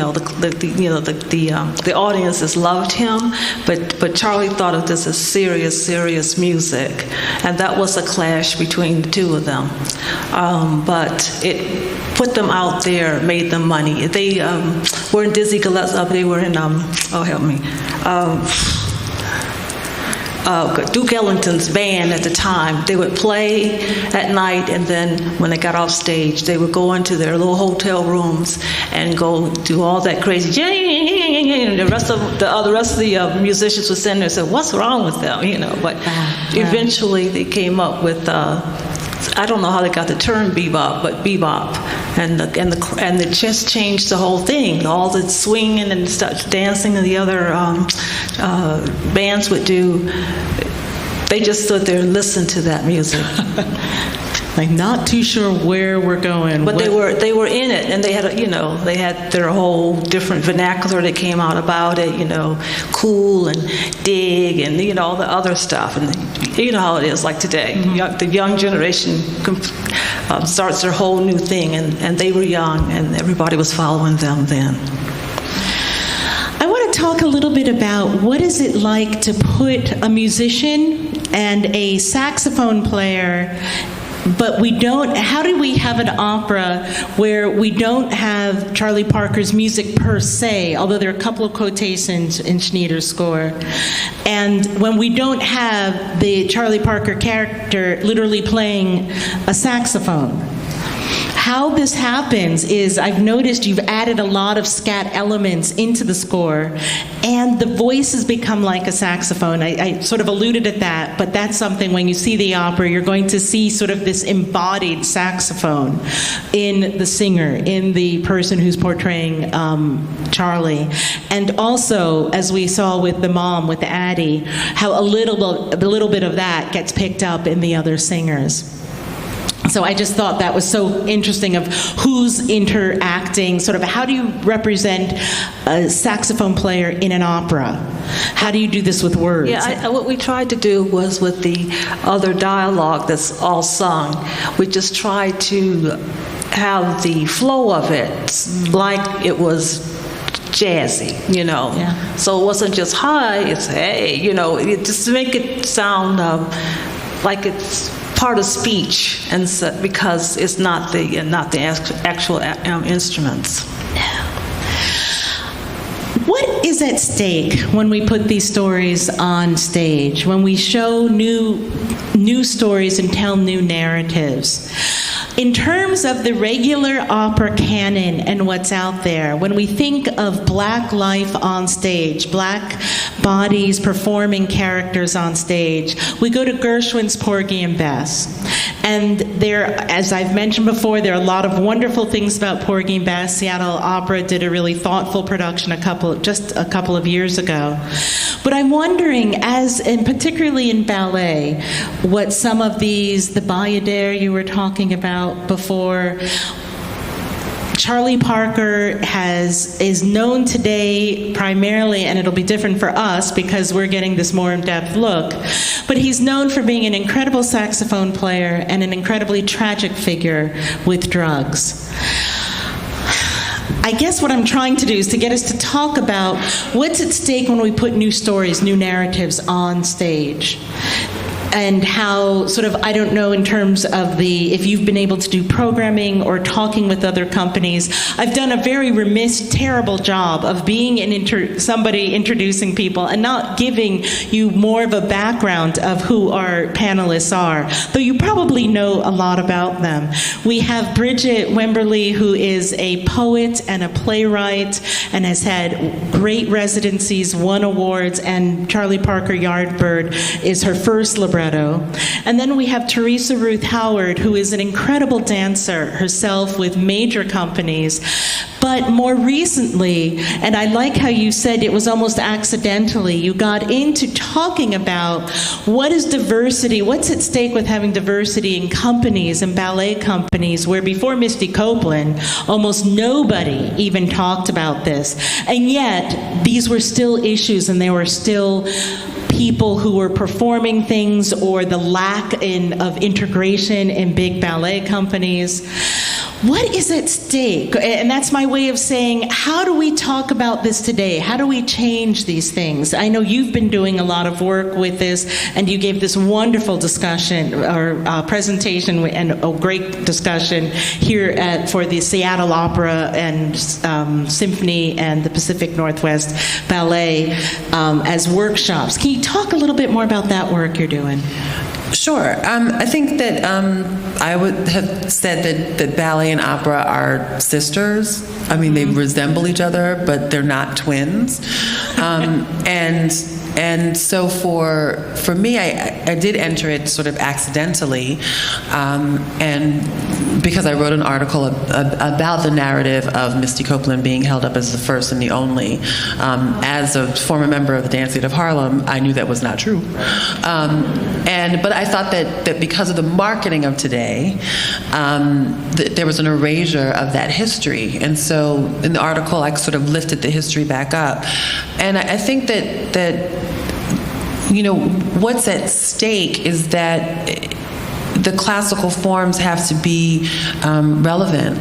audiences loved him, but Charlie thought of this as serious music, and that was a clash between the two of them. But it put them out there, made them money. They were in Dizzy Gillespie. They were in Duke Ellington's band at the time. They would play at night, and then when they got off stage, they would go into their little hotel rooms and go do all that crazy. And the rest of the musicians would stand there and say, "What's wrong with them?" But eventually they came up with I don't know how they got the term bebop, but bebop, and it just changed the whole thing. All the swinging and stuff, dancing, and the other bands would do. They just stood there and listened to that music. Like, not too sure where we're going. But they were in it, and they had their whole different vernacular that came out about it, cool and dig and all the other stuff, and you know how it is like today. Mm-hmm. The young generation starts their whole new thing, and they were young, and everybody was following them then. I want to talk a little bit about what is it like to put a musician and a saxophone player, but how do we have an opera where we don't have Charlie Parker's music per se, although there are a couple of quotations in Schneider's score, and when we don't have the Charlie Parker character literally playing a saxophone? How this happens is, I've noticed you've added a lot of scat elements into the score, and the voices become like a saxophone. I sort of alluded at that, but that's something when you see the opera, you're going to see sort of this embodied saxophone in the singer, in the person who's portraying Charlie. And also, as we saw with the mom, with Addie, how a little bit of that gets picked up in the other singers. So I just thought that was so interesting of who's interacting, sort of how do you represent a saxophone player in an opera? How do you do this with words? Yeah, what we tried to do was with the other dialogue that's all sung, we just tried to have the flow of it like it was jazzy, Yeah. So it wasn't just hi, it's hey, just to make it sound like it's part of speech, and so, because it's not the actual instruments. What is at stake when we put these stories on stage? When we show new stories and tell new narratives? In terms of the regular opera canon and what's out there, when we think of Black life on stage, Black bodies performing characters on stage, we go to Gershwin's Porgy and Bess. And there, as I've mentioned before, there are a lot of wonderful things about Porgy and Bess. Seattle Opera did a really thoughtful production just a couple of years ago. But I'm wondering, and particularly in ballet, what some of the Bayadere you were talking about before, Charlie Parker is known today primarily, and it'll be different for us because we're getting this more in-depth look, but he's known for being an incredible saxophone player and an incredibly tragic figure with drugs. I guess what I'm trying to do is to get us to talk about what's at stake when we put new stories, new narratives on stage. And how, sort of, I don't know in terms of if you've been able to do programming or talking with other companies. I've done a very remiss, terrible job of being somebody introducing people and not giving you more of a background of who our panelists are, though you probably know a lot about them. We have Bridgette Wimberly, who is a poet and a playwright and has had great residencies, won awards, and Charlie Parker Yardbird is her first libretto. And then we have Theresa Ruth Howard, who is an incredible dancer herself with major companies. But more recently, and I like how you said it was almost accidentally, you got into talking about what is diversity, what's at stake with having diversity in companies and ballet companies, where before Misty Copeland, almost nobody even talked about this. And yet, these were still issues, and they were still people who were performing things, or the lack of integration in big ballet companies. What is at stake? And that's my way of saying, how do we talk about this today? How do we change these things? I know you've been doing a lot of work with this, and you gave this wonderful discussion or presentation and a great discussion here for the Seattle Opera and Symphony and the Pacific Northwest Ballet as workshops. Can you talk a little bit more about that work you're doing? Sure. I think that I would have said that ballet and opera are sisters. I mean, they resemble each other, but they're not twins. And so for me, I did enter it sort of accidentally, and because I wrote an article about the narrative of Misty Copeland being held up as the first and the only. As a former member of the Dance Theatre of Harlem, I knew that was not true. But I thought that because of the marketing of today, there was an erasure of that history. And so in the article, I sort of lifted the history back up. And I think that what's at stake is that the classical forms have to be relevant,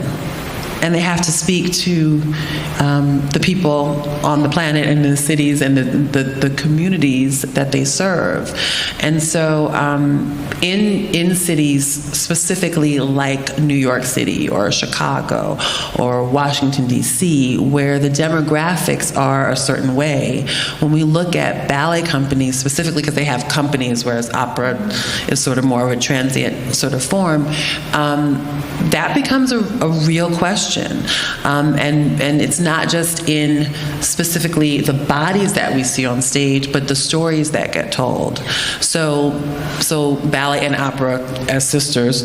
and they have to speak to the people on the planet and the cities and the communities that they serve. And so in cities specifically like New York City or Chicago or Washington, D.C., where the demographics are a certain way, when we look at ballet companies, specifically because they have companies, whereas opera is sort of more of a transient sort of form, that becomes a real question. And it's not just in specifically the bodies that we see on stage, but the stories that get told. So ballet and opera as sisters,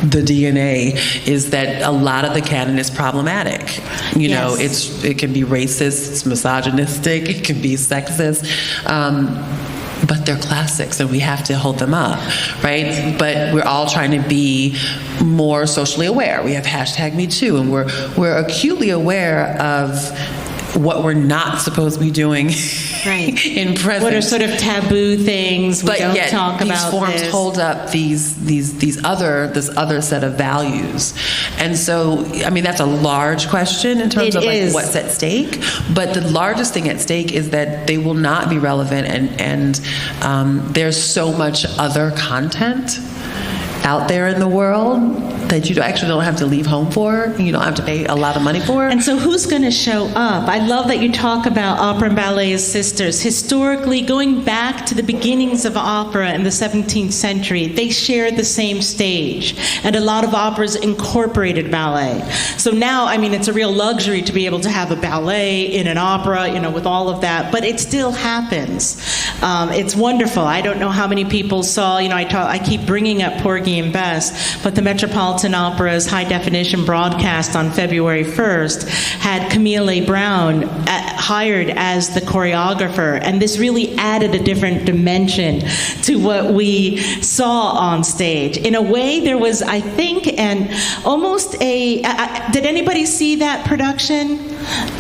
the DNA is that a lot of the canon is problematic. It can be racist, it's misogynistic, it can be sexist. But they're classics, and we have to hold them up, right? But we're all trying to be more socially aware. We have #MeToo, and we're acutely aware of what we're not supposed to be doing in present. What are sort of taboo things we don't talk about? These forms hold up this other set of values, and so that's a large question in terms of what's at stake. But the largest thing at stake is that they will not be relevant, and there's so much other content out there in the world that you actually don't have to leave home for, and you don't have to pay a lot of money for. And so who's going to show up? I love that you talk about opera and ballet as sisters. Historically, going back to the beginnings of opera in the 17th century, they shared the same stage, and a lot of operas incorporated ballet. So now, it's a real luxury to be able to have a ballet in an opera, with all of that, but it still happens. It's wonderful. I don't know how many people saw, I keep bringing up Porgy and Bess, but the Metropolitan Opera's high-definition broadcast on February 1st had Camille A. Brown hired as the choreographer, and this really added a different dimension to what we saw on stage. In a way, there was, I think, did anybody see that production?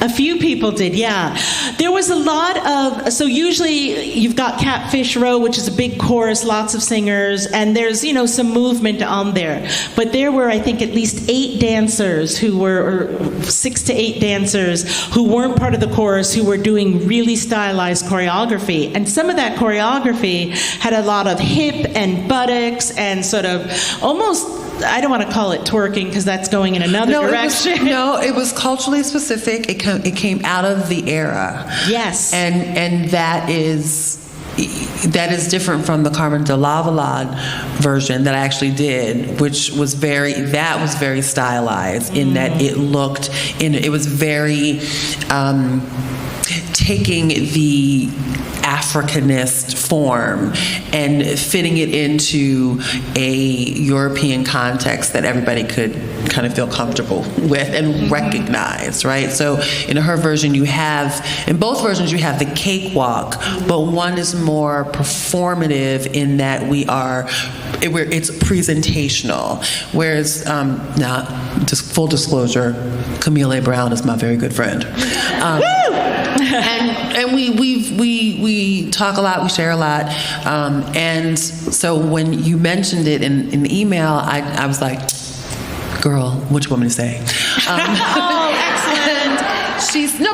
A few people did, yeah. There was a lot of, so usually you've got Catfish Row, which is a big chorus, lots of singers, and there's, some movement on there. But there were, I think, at least 8 dancers or 6 to 8 dancers who weren't part of the chorus, who were doing really stylized choreography. And some of that choreography had a lot of hip and buttocks and sort of almost, I don't want to call it twerking because that's going in another direction. It was culturally specific. It came out of the era. Yes. And that is different from the Carmen de Lavallade version that I actually did, which was very stylized in that it was very taking the Africanist form and fitting it into a European context that everybody could kind of feel comfortable with and recognize, right? So in both versions you have the cakewalk, but one is more performative in that it's presentational. Whereas, now, just full disclosure, Camille A. Brown is my very good friend. And we talk a lot, we share a lot, and so when you mentioned it in the email, I was like, girl, what you want me to say? Oh, excellent.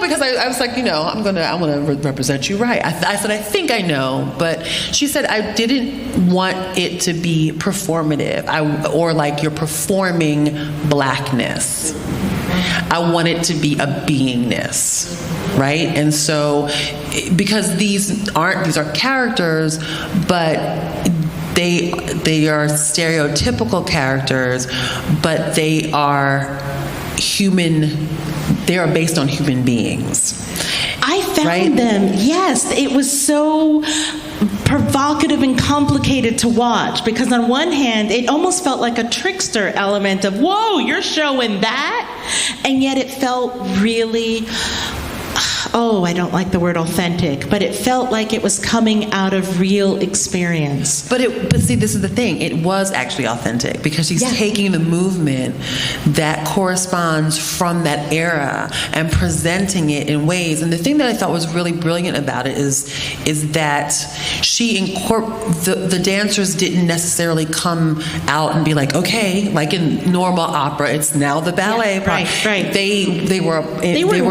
Because I was like, I want to represent you right. I said, I think I know, but she said, I didn't want it to be performative, or like you're performing blackness. I want it to be a beingness, right? And so, because these are characters, but they are stereotypical characters, but they are human. They are based on human beings. I found them. Yes, it was so provocative and complicated to watch, because on one hand it almost felt like a trickster element of, whoa, you're showing that, and yet it felt really, I don't like the word authentic, but it felt like it was coming out of real experience. But see, this is the thing. It was actually authentic, because she's taking the movement that corresponds from that era and presenting it in ways. And the thing that I thought was really brilliant about it is that she the dancers didn't necessarily come out and be like, okay, like in normal opera, it's now the ballet part. Right. They were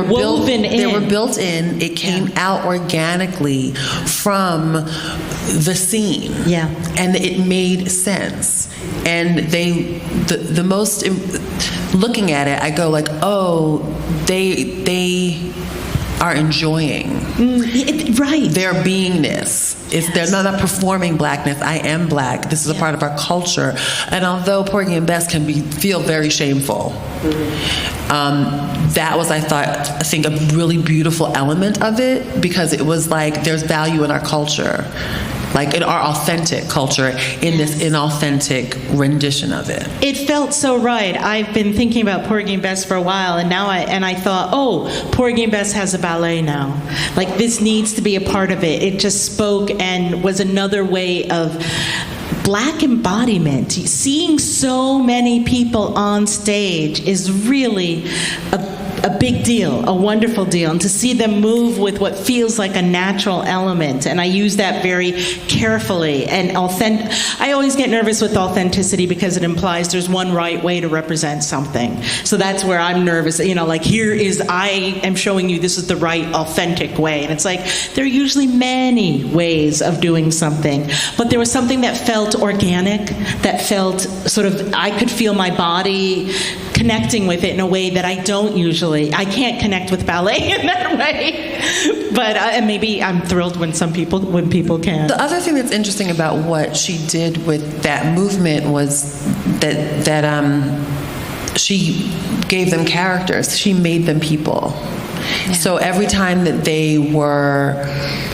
woven in. They were built in. It came out organically from the scene. Yeah. And it made sense. And the most, looking at it, I go like, oh, they are enjoying their beingness. They're not performing blackness. I am black. This is a part of our culture. And although Porgy and Bess can feel very shameful, that was, I think, a really beautiful element of it, because it was like there's value in our culture, like in our authentic culture, in this inauthentic rendition of it. It felt so right. I've been thinking about Porgy and Bess for a while, and now I thought, Porgy and Bess has a ballet now. Like, this needs to be a part of it. It just spoke and was another way of Black embodiment. Seeing so many people on stage is really a big deal, a wonderful deal, and to see them move with what feels like a natural element. And I use that very carefully. And I always get nervous with authenticity, because it implies there's one right way to represent something. So that's where I'm nervous. Like, I am showing you this is the right, authentic way. And it's like, there are usually many ways of doing something. But there was something that felt organic, that felt sort of, I could feel my body connecting with it in a way that I don't usually. I can't connect with ballet in that way, but maybe I'm thrilled when people can. The other thing that's interesting about what she did with that movement was that she gave them characters. She made them people. Yeah. So every time that they were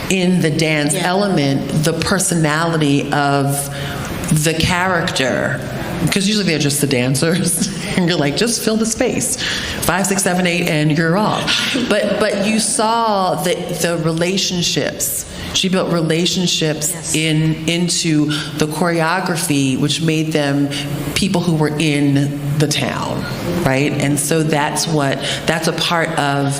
in the dance element, the personality of the character, because usually they're just the dancers, and you're like, just fill the space, 5, 6, 7, 8, and you're off. But you saw the relationships. She built relationships into the choreography, which made them people who were in the town, right? And so that's a part of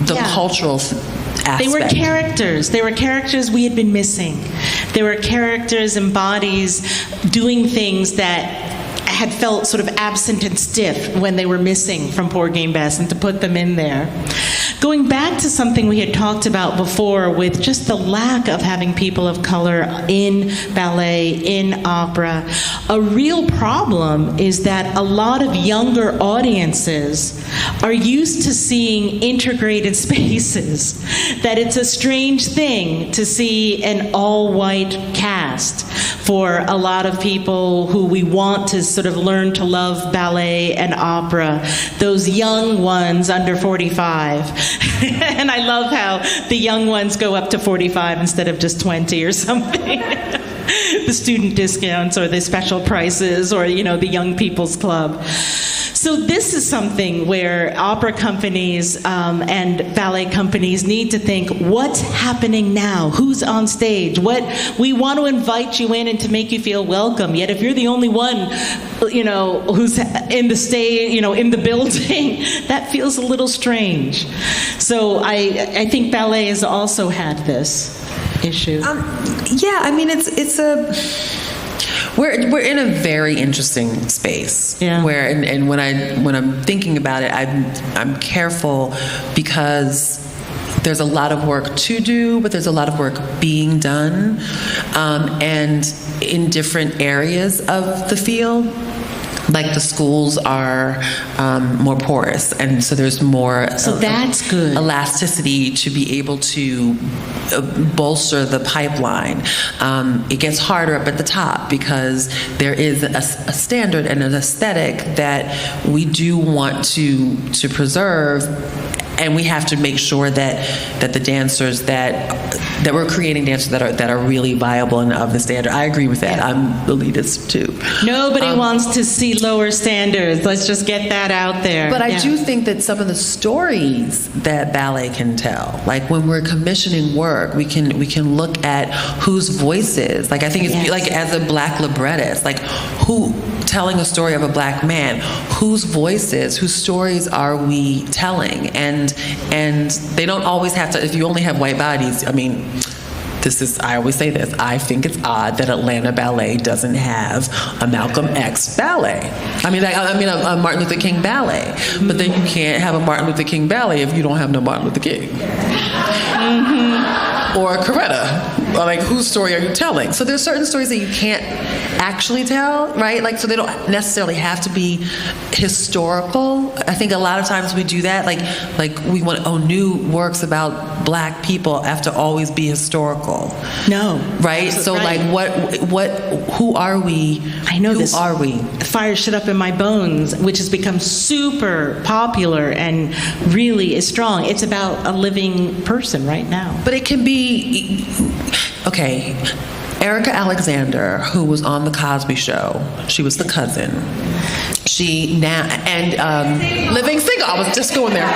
the cultural aspect. They were characters. They were characters we had been missing. They were characters and bodies doing things that had felt sort of absent and stiff when they were missing from Porgy and Bess, and to put them in there. Going back to something we had talked about before with just the lack of having people of color in ballet, in opera, a real problem is that a lot of younger audiences are used to seeing integrated spaces, that it's a strange thing to see an all-white cast for a lot of people who we want to sort of learn to love ballet and opera, those young ones under 45. And I love how the young ones go up to 45 instead of just 20 or something. The student discounts or the special prices or, the young people's club. So this is something where opera companies and ballet companies need to think, what's happening now? Who's on stage? We want to invite you in and to make you feel welcome. Yet if you're the only one, who's in the stage, in the building, that feels a little strange. So I think ballet has also had this issue. We're in a very interesting space. Yeah. Where and when I'm thinking about it, I'm careful because there's a lot of work to do, but there's a lot of work being done, and in different areas of the field. Like the schools are more porous, and so there's more that's good elasticity to be able to bolster the pipeline. It gets harder up at the top because there is a standard and an aesthetic that we do want to preserve and we have to make sure that the dancers that we're creating dancers that are really viable and of the standard. I agree with that. I'm elitist too. Nobody wants to see lower standards. Let's just get that out there. But I do think that some of the stories that ballet can tell, like when we're commissioning work, we can look at whose voices. Like I think it's like as a Black librettist, like who telling a story of a Black man, whose voices, whose stories are we telling? And they don't always have to. If you only have white bodies, I mean. I always say this, I think it's odd that Atlanta Ballet doesn't have a Malcolm X ballet. I mean a Martin Luther King ballet. But then you can't have a Martin Luther King ballet if you don't have no Martin Luther King. Or a Coretta. Like, whose story are you telling? So there's certain stories that you can't actually tell, right? Like, so they don't necessarily have to be historical. I think a lot of times we do that. Like we want, new works about Black people have to always be historical. No. Right? So right. Like who are we? I know who this. Who are we? Fire Shit Up in My Bones, which has become super popular and really is strong. It's about a living person right now. But it can be, okay, Erica Alexander, who was on The Cosby Show, she was the cousin. She now, and Living Single, I was just going there.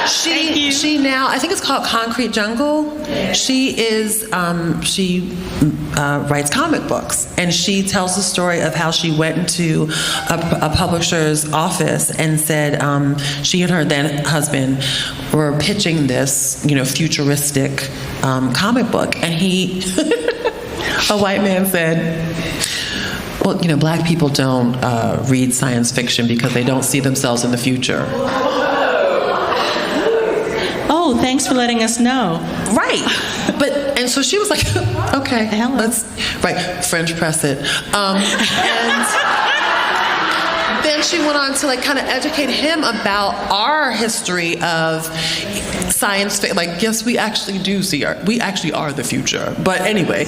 She now, I think it's called Concrete Jungle. She is, she writes comic books, and she tells the story of how she went into a publisher's office and said she and her then husband were pitching this, futuristic comic book, and he, a white man said, well, Black people don't read science fiction because they don't see themselves in the future. Oh, thanks for letting us know. Right. And so she was like, okay, Hello. let's, French press it. And then she went on to kind of educate him about our history of science fiction. Like, yes, we actually do we actually are the future. But anyway,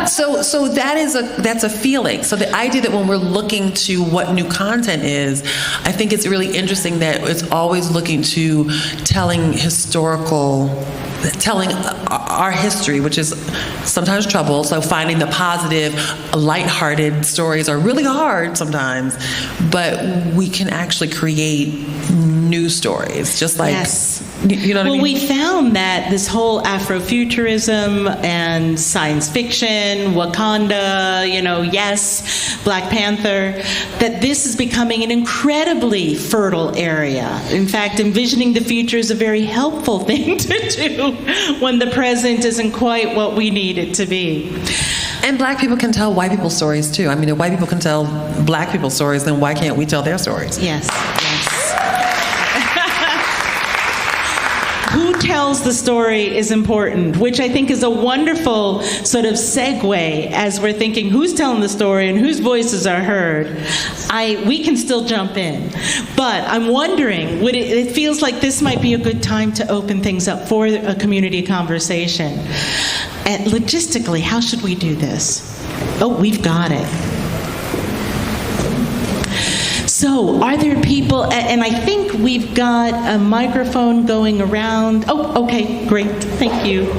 so that's a feeling. So the idea that when we're looking to what new content is, I think it's really interesting that it's always looking to telling our history, which is sometimes trouble. So finding the positive, lighthearted stories are really hard sometimes, but we can actually create new stories, just like, yes. You know what I mean? Well, we found that this whole Afrofuturism and science fiction, Wakanda, yes, Black Panther, that this is becoming an incredibly fertile area. In fact, envisioning the future is a very helpful thing to do when the present isn't quite what we need it to be. And Black people can tell white people's stories too. I mean, if white people can tell Black people's stories, then why can't we tell their stories? Yes. Who tells the story is important, which I think is a wonderful sort of segue as we're thinking who's telling the story and whose voices are heard. We can still jump in, but I'm wondering, it feels like this might be a good time to open things up for a community conversation. And logistically, how should we do this? Oh, we've got it. So, are there people, and I think we've got a microphone going around. Oh, okay, great, thank you.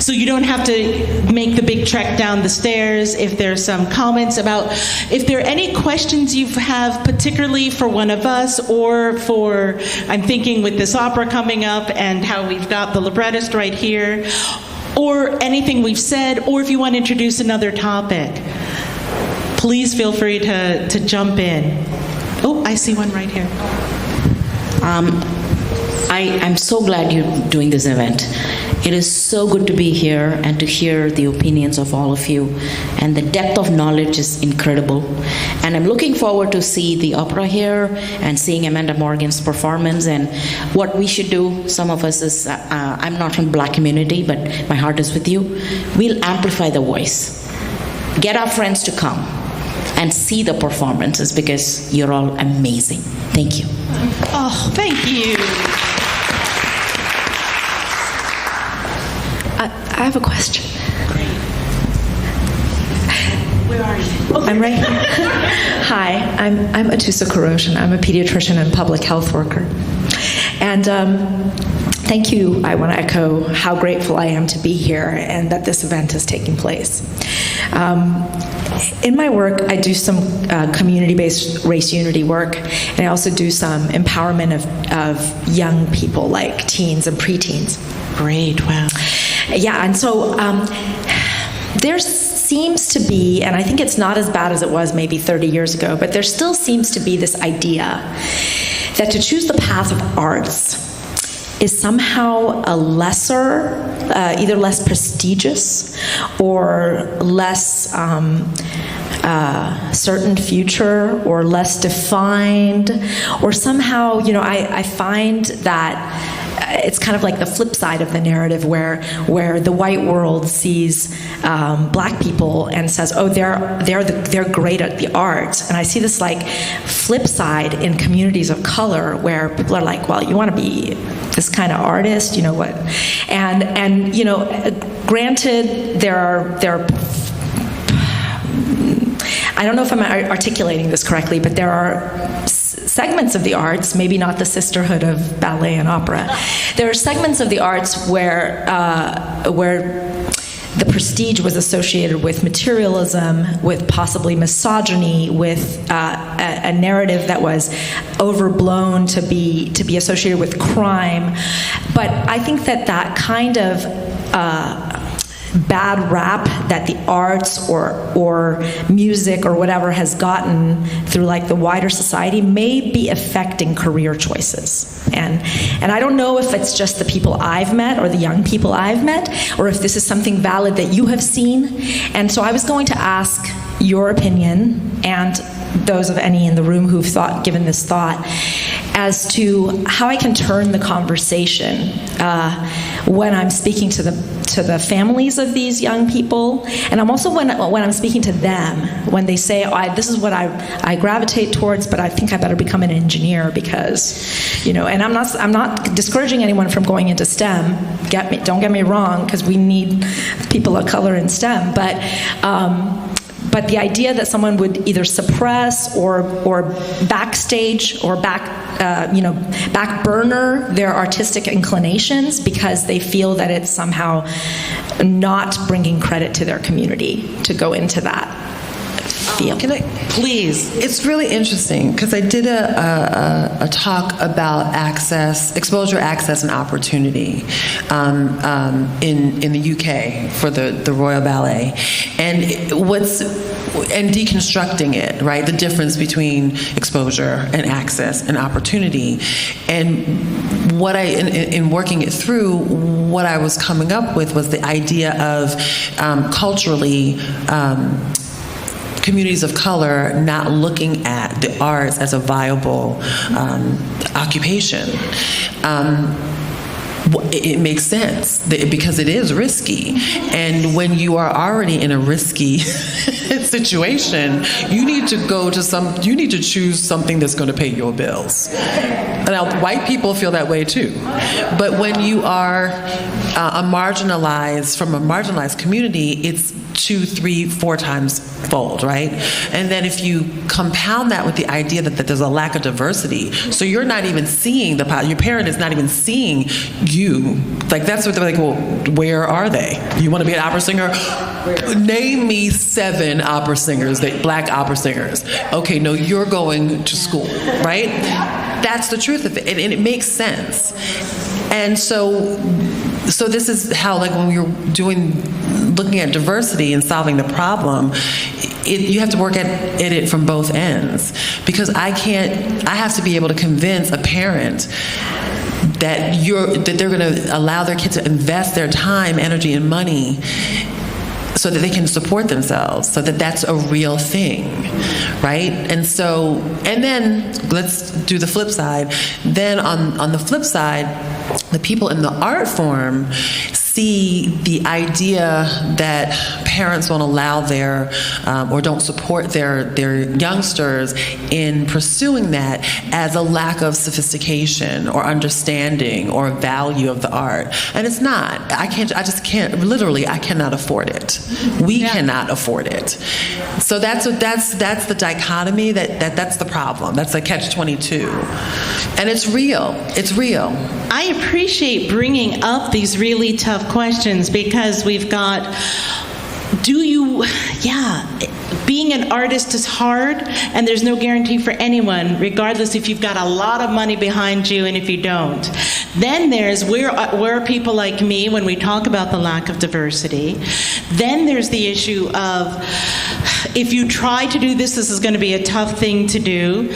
So you don't have to make the big trek down the stairs. If there's some comments about, if there are any questions you have particularly for one of us or for, I'm thinking with this opera coming up and how we've got the librettist right here, or anything we've said, or if you want to introduce another topic, please feel free to jump in. Oh, I see one right here. I'm so glad you're doing this event. It is so good to be here and to hear the opinions of all of you. And the depth of knowledge is incredible. And I'm looking forward to see the opera here and seeing Amanda Morgan's performance and what we should do. Some of us is, I'm not from Black community, but my heart is with you. We'll amplify the voice. Get our friends to come and see the performances because you're all amazing. Thank you. Oh, thank you. I have a question. Great. Where are you? I'm right here. Hi, I'm Atusa Koroshin. I'm a pediatrician and public health worker. And thank you. I want to echo how grateful I am to be here and that this event is taking place. In my work, I do some community-based race unity work, and I also do some empowerment of young people, like teens and preteens. Great, wow. Yeah, and so there seems to be, and I think it's not as bad as it was maybe 30 years ago, but there still seems to be this idea that to choose the path of arts is somehow a lesser, either less prestigious or less certain future or less defined, or somehow, I find that it's kind of like the flip side of the narrative where the white world sees black people and says, oh, they're great at the arts. And I see this like flip side in communities of color where people are like, well, you want to be this kind of artist, you know what? And granted, there are I don't know if I'm articulating this correctly, but there are segments of the arts, maybe not the sisterhood of ballet and opera. There are segments of the arts where the prestige was associated with materialism, with possibly misogyny, with a narrative that was overblown to be associated with crime. But I think that kind of bad rap that the arts or music or whatever has gotten through like the wider society may be affecting career choices. And I don't know if it's just the people I've met or the young people I've met, or if this is something valid that you have seen. And so I was going to ask your opinion, and those of any in the room who've given this thought, as to how I can turn the conversation when I'm speaking to the families of these young people, and I'm also when I'm speaking to them, when they say, oh, this is what I gravitate towards, but I think I better become an engineer because, and I'm not discouraging anyone from going into STEM. Don't get me wrong, because we need people of color in STEM, but the idea that someone would either suppress or backstage or back burner their artistic inclinations because they feel that it's somehow not bringing credit to their community to go into that field. Please. It's really interesting because I did a talk about exposure, access, and opportunity in the UK for the Royal Ballet, and deconstructing it, right? The difference between exposure and access and opportunity, and what in working it through, what I was coming up with was the idea of culturally. Communities of color not looking at the arts as a viable occupation. It makes sense because it is risky, and when you are already in a risky situation, you need to choose something that's going to pay your bills. Now, white people feel that way too, but when you are from a marginalized community, it's 2, 3, 4 times fold, right? And then if you compound that with the idea that there's a lack of diversity, so you're not even seeing your parent is not even seeing you. Like, that's what they're like, well, where are they? You want to be an opera singer? Name me 7 opera singers, black opera singers. Okay, no, you're going to school, right? That's the truth of it, and it makes sense. And so this is how, like, when you're looking at diversity and solving the problem, you have to work at it from both ends, because I have to be able to convince a parent that they're going to allow their kids to invest their time, energy, and money so that they can support themselves, so that that's a real thing, right? And then let's do the flip side. Then on the flip side, the people in the art form see the idea that parents won't allow their or don't support their youngsters in pursuing that as a lack of sophistication or understanding or value of the art. And it's not. I cannot afford it. We cannot afford it. So that's the dichotomy, that's the problem. That's a catch-22. And it's real. It's real. I appreciate bringing up these really tough questions because we've got, being an artist is hard, and there's no guarantee for anyone, regardless if you've got a lot of money behind you and if you don't. Then there's where are people like me when we talk about the lack of diversity. Then there's the issue of if you try to do this is going to be a tough thing to do.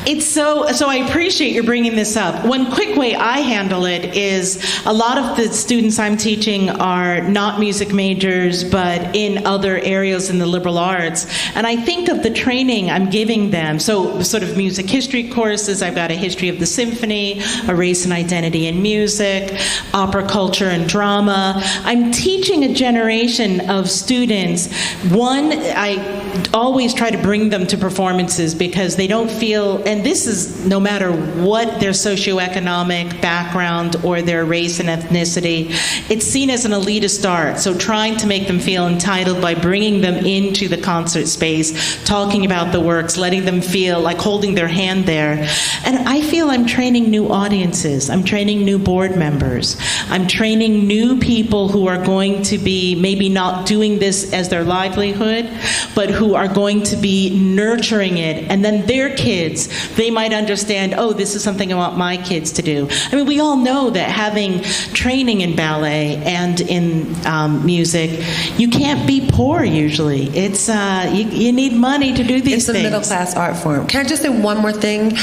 It's so I appreciate you bringing this up. One quick way I handle it is a lot of the students I'm teaching are not music majors, but in other areas in the liberal arts. And I think of the training I'm giving them, so sort of music history courses. I've got a history of the symphony, a race and identity in music, opera culture and drama. I'm teaching a generation of students. One, I always try to bring them to performances because they don't feel, and this is no matter what their socioeconomic background or their race and ethnicity, it's seen as an elitist art. So trying to make them feel entitled by bringing them into the concert space, talking about the works, letting them feel like holding their hand there. And I feel I'm training new audiences. I'm training new board members. I'm training new people who are going to be maybe not doing this as their livelihood, but who are going to be nurturing it. And then their kids, they might understand, oh, this is something I want my kids to do. I mean, we all know that having training in ballet and in music, you can't be poor usually. It's you need money to do these things. It's a middle-class art form. Can I just say one more thing?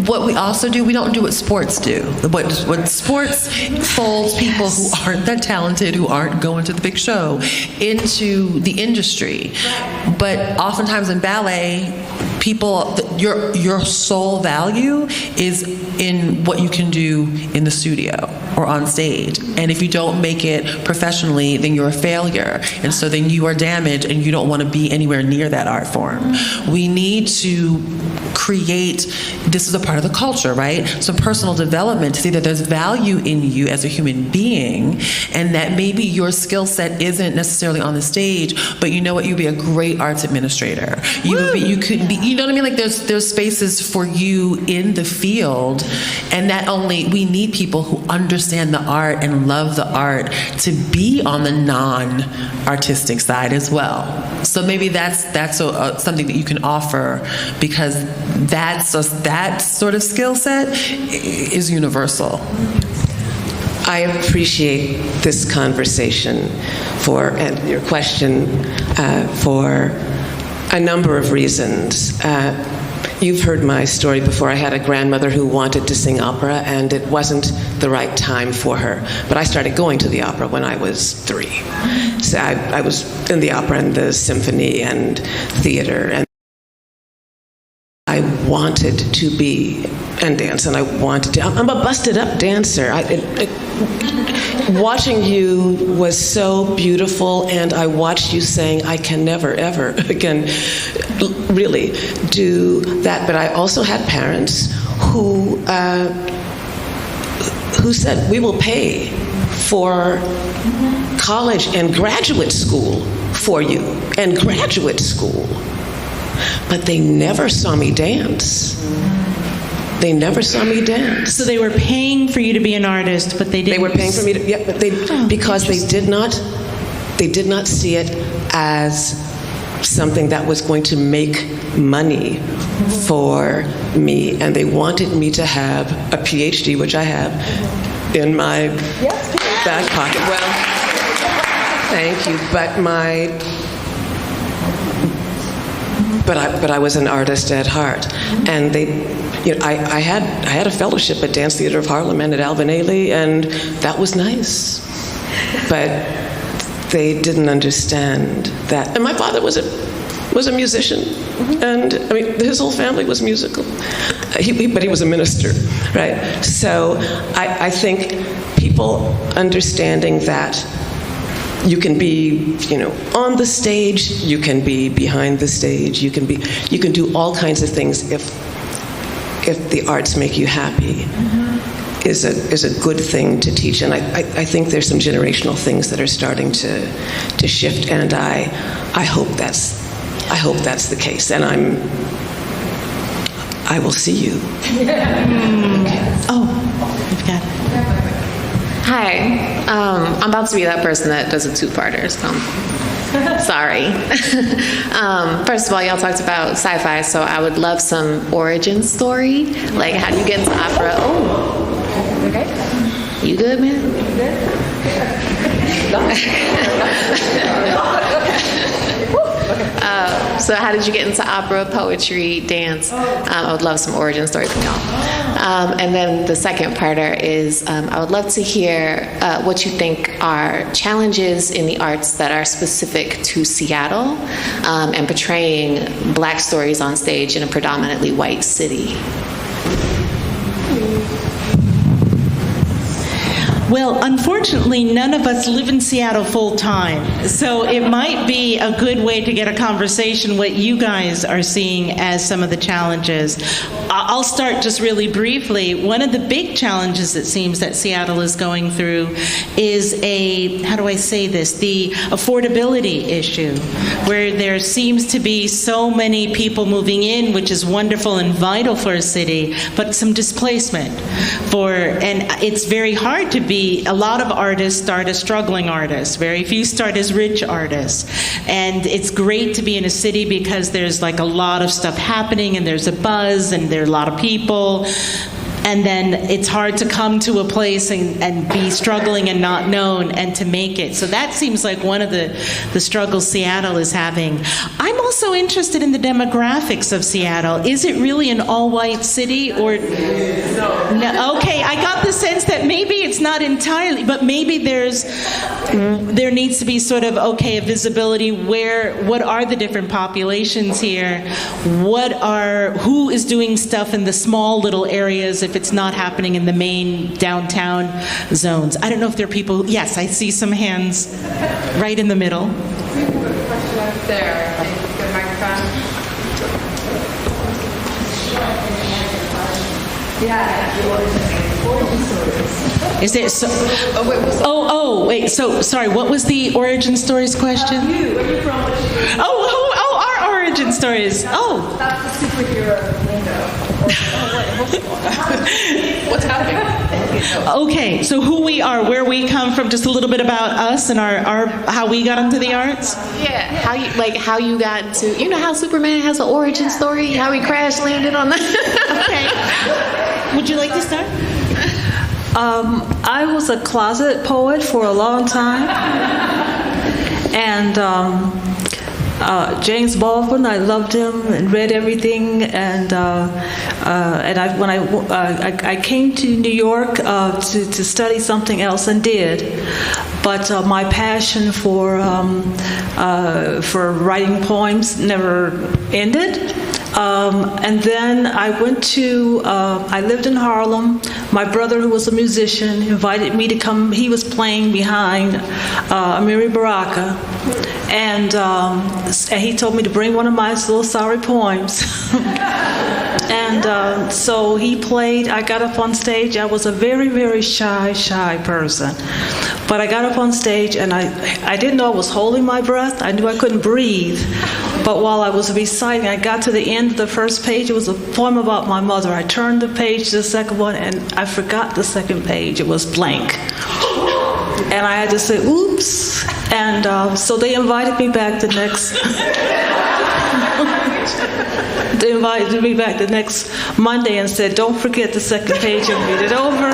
What we also do, we don't do what sports do. What sports folds people who aren't that talented, who aren't going to the big show, into the industry. But oftentimes in ballet, people, your sole value is in what you can do in the studio or on stage. And if you don't make it professionally, then you're a failure. And so then you are damaged and you don't want to be anywhere near that art form. We need to create, this is a part of the culture, right? Some personal development to see that there's value in you as a human being and that maybe your skill set isn't necessarily on the stage, but you know what, you'd be a great arts administrator. You could be, you know what I mean? Like there's spaces for you in the field, and that only, we need people who understand the art and love the art to be on the non-artistic side as well. So maybe that's something that you can offer, because that sort of skill set is universal. I appreciate this conversation and your question for a number of reasons. You've heard my story before. I had a grandmother who wanted to sing opera, and it wasn't the right time for her. But I started going to the opera when I was 3. So I was in the opera and the symphony and theater, and I wanted to be and dance, and I wanted to. I'm a busted-up dancer. Watching you was so beautiful, and I watched you saying, I can never, ever again really do that. But I also had parents who said, we will pay for college and graduate school for you, and graduate school. But they never saw me dance. They never saw me dance. So they were paying for you to be an artist, but they didn't. They were paying for me to, yeah, but because they did not see it as something that was going to make money for me, and they wanted me to have a PhD, which I have in my back pocket. Well, thank you, but I was an artist at heart, and I had a fellowship at Dance Theatre of Harlem and at Alvin Ailey, and that was nice, but they didn't understand that. And my father was a was a musician, and I mean his whole family was musical. But he was a minister, right? So I think people understanding that you can be, on the stage, you can be behind the stage, you can do all kinds of things if the arts make you happy. Is a good thing to teach, and I think there's some generational things that are starting to shift, and I hope that's the case, and I will see you. Oh, you've got it. Hi, I'm about to be that person that does a two-parter, so sorry. First of all, y'all talked about sci-fi, so I would love some origin story, like how do you get into opera? Oh. Okay. You good, man? So how did you get into opera, poetry, dance? I would love some origin story from y'all. And then the second parter is I would love to hear what you think are challenges in the arts that are specific to Seattle and portraying Black stories on stage in a predominantly white city. Well, unfortunately, none of us live in Seattle full time, so it might be a good way to get a conversation what you guys are seeing as some of the challenges. I'll start just really briefly. One of the big challenges it seems that Seattle is going through is the affordability issue, where there seems to be so many people moving in, which is wonderful and vital for a city, but some displacement and it's very hard to be. A lot of artists start as struggling artists. Very few start as rich artists. And it's great to be in a city because there's like a lot of stuff happening and there's a buzz and there are a lot of people. And then it's hard to come to a place and be struggling and not known and to make it. So that seems like one of the struggles Seattle is having. I'm also interested in the demographics of Seattle. Is it really an all-white city or no? Okay, I got the sense that maybe it's not entirely, but maybe there needs to be sort of, a visibility what are the different populations here? Who is doing stuff in the small little areas if it's not happening in the main downtown zones? I don't know if there are people. Yes, I see some hands right in the middle. There. The microphone. Yeah. Is there so? Wait. So sorry. What was the origin stories question? You. Where are you from? Our origin stories. Oh. That's the superhero window. What's happening? Okay, so who we are, where we come from, just a little bit about us and our how we got into the arts. Yeah, how you got to, how Superman has an origin story, how he crash landed on that. Okay. Would you like to start? I was a closet poet for a long time, and James Baldwin, I loved him and read everything, and when I came to New York to study something else and did, but my passion for writing poems never ended. And then I I lived in Harlem. My brother, who was a musician, invited me to come. He was playing behind Mimì Baraka. And he told me to bring one of my little sorry poems. And so he played. I got up on stage. I was a very, very shy person. But I got up on stage, and I didn't know I was holding my breath. I knew I couldn't breathe. But while I was reciting, I got to the end of the first page. It was a poem about my mother. I turned the page to the second one, and I forgot the second page. It was blank. And I had to say, oops. And so they invited me back the next... They invited me back the next Monday and said, don't forget the second page and read it over.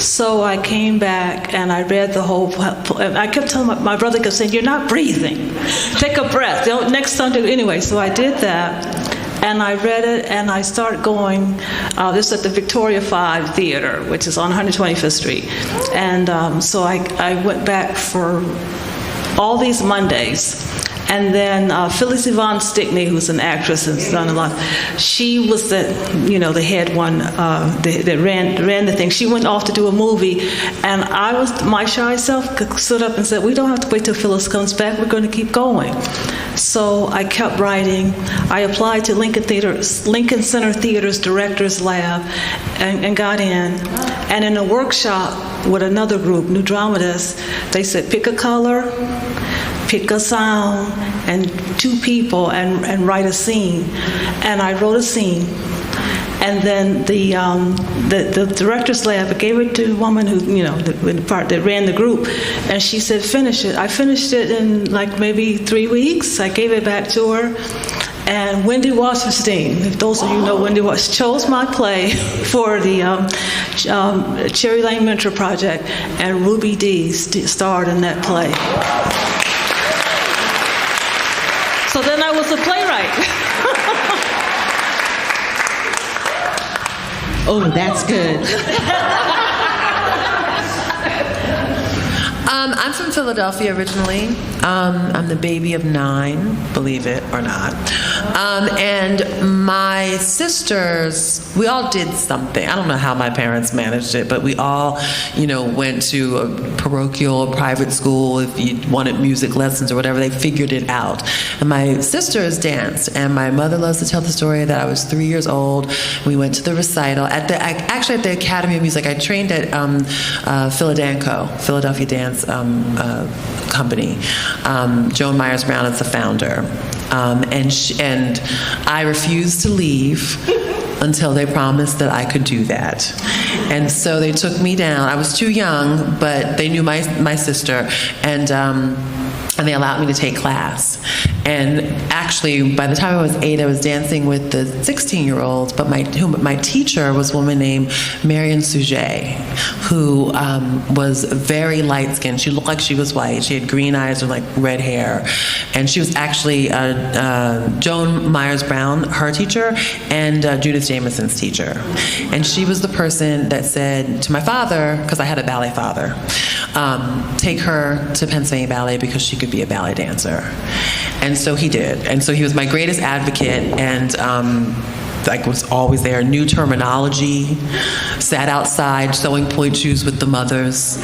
So I came back and I read the whole poem. I kept telling my brother kept saying, you're not breathing. Take a breath. Next Sunday, anyway. So I did that. And I read it, and I started going, this at the Victoria 5 Theater, which is on 125th Street. And so I went back for all these Mondays. And then Phyllis Yvonne Stickney, who's an actress and has done a lot, she was the head one that ran the thing. She went off to do a movie, and I was, my shy self stood up and said, we don't have to wait till Phyllis comes back, we're going to keep going. So I kept writing. I applied to Lincoln Center Theater's Director's Lab and got in. And in a workshop with another group, new dramatists, they said, pick a color, pick a sound, and 2 people, and write a scene. And I wrote a scene. And then the director's lab, I gave it to a woman who, that ran the group, and she said, finish it. I finished it in like maybe 3 weeks. I gave it back to her. And Wendy Wasserstein, if those of you know Wendy Wasserstein, chose my play for the Cherry Lane Mentor Project, and Ruby Dee starred in that play. So then I was a playwright. Oh, that's good. I'm from Philadelphia originally. I'm the baby of 9, believe it or not. And my sisters, we all did something. I don't know how my parents managed it, but we all, went to a parochial private school. If you wanted music lessons or whatever, they figured it out. And my sisters danced, and my mother loves to tell the story that I was 3 years old. We went to the recital at the Academy of Music. I trained at Philadelphia Dance Company. Joan Myers Brown is the founder, and I refused to leave until they promised that I could do that. And so they took me down. I was too young, but they knew my sister, and they allowed me to take class. And actually, by the time I was 8, I was dancing with the 16-year-olds, but my teacher was a woman named Marion Sujet, who was very light-skinned. She looked like she was white. She had green eyes and like red hair. And she was actually Joan Myers Brown, her teacher, and Judith Jameson's teacher. And she was the person that said to my father, because I had a ballet father, take her to Pennsylvania Ballet because she could be a ballet dancer. And so he did. And so he was my greatest advocate, and was always there, knew terminology, sat outside sewing point shoes with the mothers.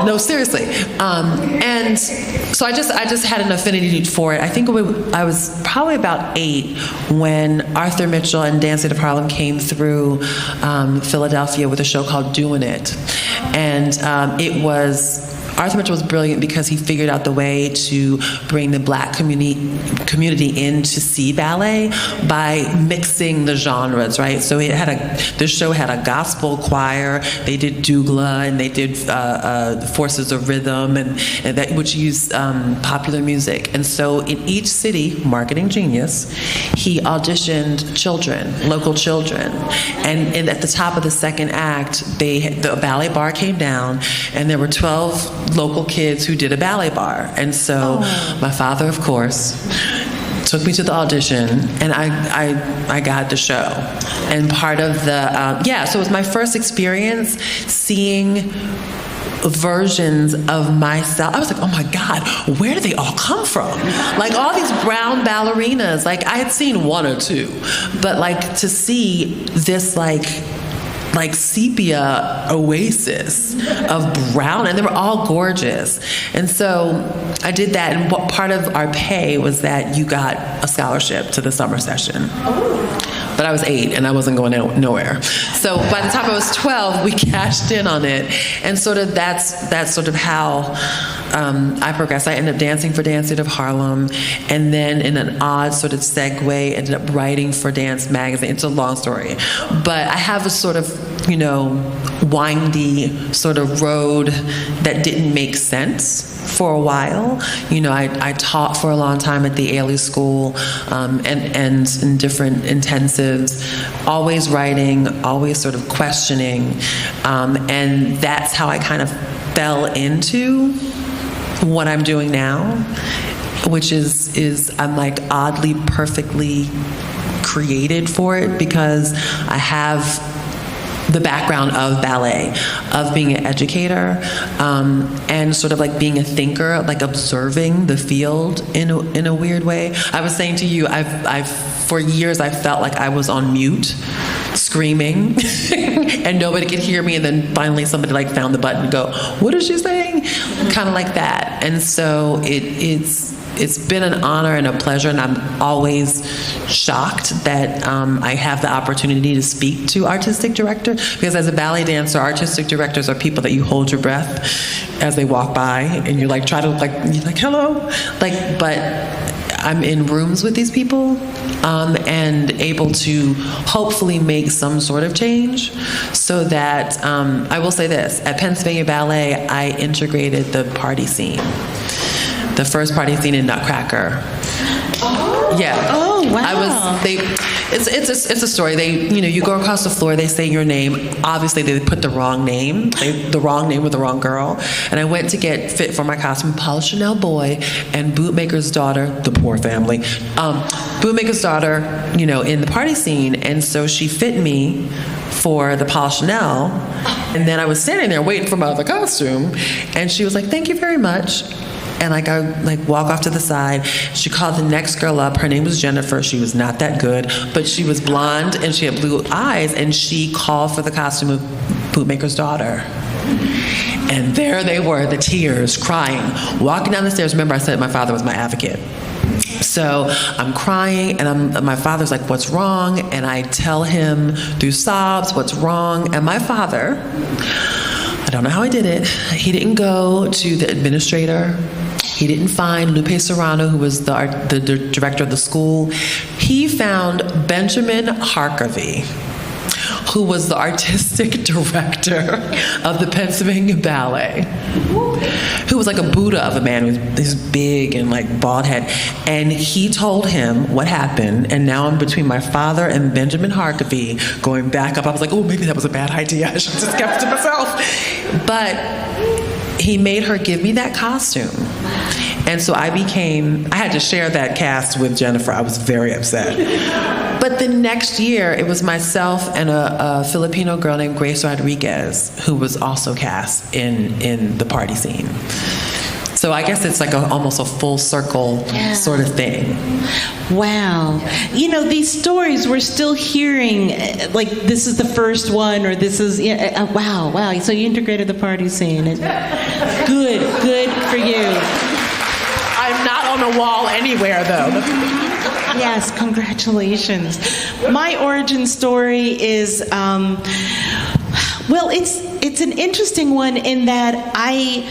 No, seriously. And so I just had an affinity for it. I think I was probably about 8 when Arthur Mitchell and Dance Theatre of Harlem came through Philadelphia with a show called Doing It. And Arthur Mitchell was brilliant because he figured out the way to bring the Black community in to see ballet by mixing the genres, right? So the show had a gospel choir, they did dougla, and they did forces of rhythm, and that which used popular music. And so in each city, marketing genius, he auditioned local children, and at the top of the second act, the ballet bar came down, and there were 12 local kids who did a ballet bar. And so my father, of course, took me to the audition, and I got the show. And part of so it was my first experience seeing versions of myself. I was like, oh my God, where did they all come from? Like all these brown ballerinas, like I had seen 1 or 2, but like to see this like sepia oasis of brown, and they were all gorgeous. And so I did that, and what part of our pay was that you got a scholarship to the summer session. But I was 8 and I wasn't going nowhere. So by the time I was 12, we cashed in on it, and sort of that's sort of how I progressed. I ended up dancing for Dance Theatre of Harlem, and then in an odd sort of segue, ended up writing for Dance Magazine. It's a long story, but I have a sort of windy sort of road that didn't make sense for a while. I taught for a long time at the Ailey School, and in different intensives, always writing, always sort of questioning, and that's how I kind of fell into what I'm doing now, which is I'm like oddly perfectly created for it, because I have the background of ballet, of being an educator, and sort of like being a thinker, like observing the field in a weird way. I was saying to you, I've for years I felt like I was on mute, screaming, and nobody could hear me. And then finally somebody like found the button and go, "What is she saying?" Kind of like that. And so it's been an honor and a pleasure, and I'm always shocked that I have the opportunity to speak to artistic directors, because as a ballet dancer, artistic directors are people that you hold your breath as they walk by, and you're like, you're like, hello? Like, but I'm in rooms with these people, and able to hopefully make some sort of change, so that, I will say this, at Pennsylvania Ballet, I integrated the party scene. The first party scene in Nutcracker. Oh. Yeah. Oh, wow. It's a story. You go across the floor, they say your name. Obviously, they put the wrong name. The wrong name with the wrong girl. And I went to get fit for my costume, Paul Chanel boy and Bootmaker's daughter, the poor family. Bootmaker's daughter, in the party scene. And so she fit me for the Paul Chanel. And then I was standing there waiting for my other costume. And she was like, "Thank you very much." And I walk off to the side. She called the next girl up. Her name was Jennifer. She was not that good, but she was blonde and she had blue eyes, and she called for the costume of Bootmaker's daughter. And there they were, the tears, crying, walking down the stairs. Remember, I said my father was my advocate. So I'm crying, and my father's like, "What's wrong?" And I tell him through sobs what's wrong. And my father, I don't know how he did it, he didn't go to the administrator. He didn't find Lupe Serrano, who was the director of the school. He found Benjamin Harkavy, who was the artistic director of the Pennsylvania Ballet, who was like a Buddha of a man with this big and like bald head. And he told him what happened, and now I'm between my father and Benjamin Harkavy going back up. I was like, oh, maybe that was a bad idea. I should have just kept it to myself. But he made her give me that costume. And so I had to share that cast with Jennifer. I was very upset. But the next year, it was myself and a Filipino girl named Grace Rodriguez, who was also cast in the party scene. So I guess it's like almost a full circle sort of thing. Wow. These stories we're still hearing, like this is the first one, or this is, wow. So you integrated the party scene. Good for you. I'm not on a wall anywhere, though. Yes, congratulations. My origin story is, it's an interesting one in that I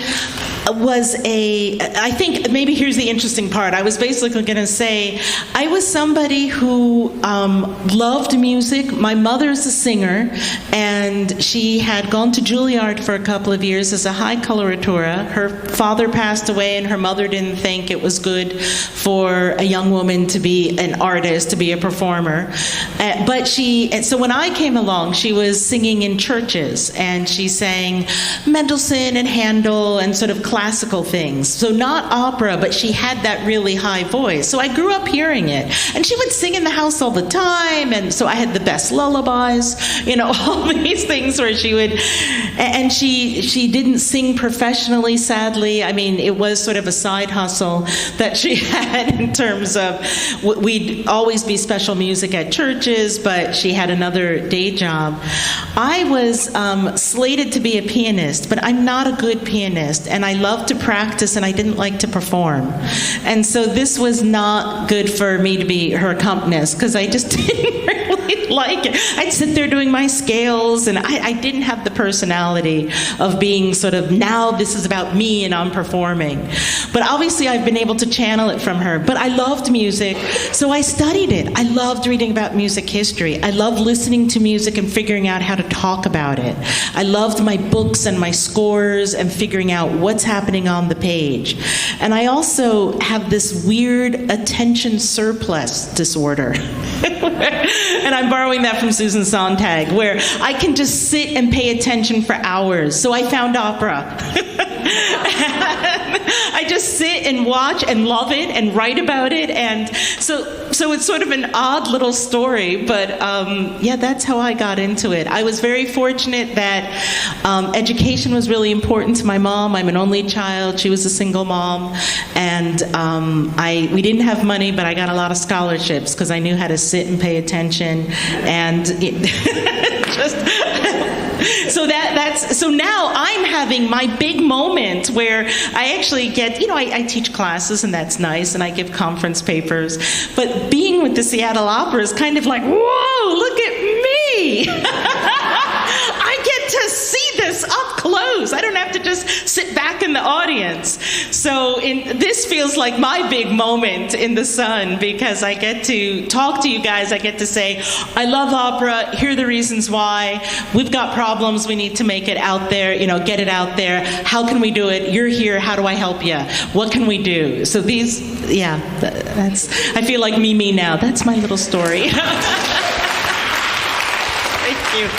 think maybe here's the interesting part. I was basically going to say, I was somebody who loved music. My mother's a singer, and she had gone to Juilliard for a couple of years as a high coloratura. Her father passed away, and her mother didn't think it was good for a young woman to be an artist, to be a performer. So when I came along, she was singing in churches, and she sang Mendelssohn and Handel and sort of classical things. So not opera, but she had that really high voice. So I grew up hearing it. And she would sing in the house all the time. And so I had the best lullabies, all these things where she would, and she didn't sing professionally, sadly. I mean, it was sort of a side hustle that she had in terms of, we'd always be special music at churches, but she had another day job. I was slated to be a pianist, but I'm not a good pianist, and I loved to practice, and I didn't like to perform. And so this was not good for me to be her accompanist, because I just didn't really like it. I'd sit there doing my scales, and I didn't have the personality of being sort of, now this is about me and I'm performing. But obviously I've been able to channel it from her. But I loved music, so I studied it. I loved reading about music history. I loved listening to music and figuring out how to talk about it. I loved my books and my scores and figuring out what's happening on the page. And I also have this weird attention surplus disorder. And I'm borrowing that from Susan Sontag, where I can just sit and pay attention for hours. So I found opera. I just sit and watch and love it and write about it. And so so it's sort of an odd little story, but yeah, that's how I got into it. I was very fortunate that education was really important to my mom. I'm an only child. She was a single mom, and we didn't have money, but I got a lot of scholarships because I knew how to sit and pay attention, and so now I'm having my big moment where I actually get, I teach classes, and that's nice, and I give conference papers, but being with the Seattle Opera is kind of like, whoa, look at me. I get to see this up close. I don't have to just sit back in the audience. So this feels like my big moment in the sun, because I get to talk to you guys. I get to say, I love opera. Here are the reasons why. We've got problems. We need to make it out there, get it out there. How can we do it? You're here. How do I help you? What can we do? So I feel like Mimì now. That's my little story. Thank you.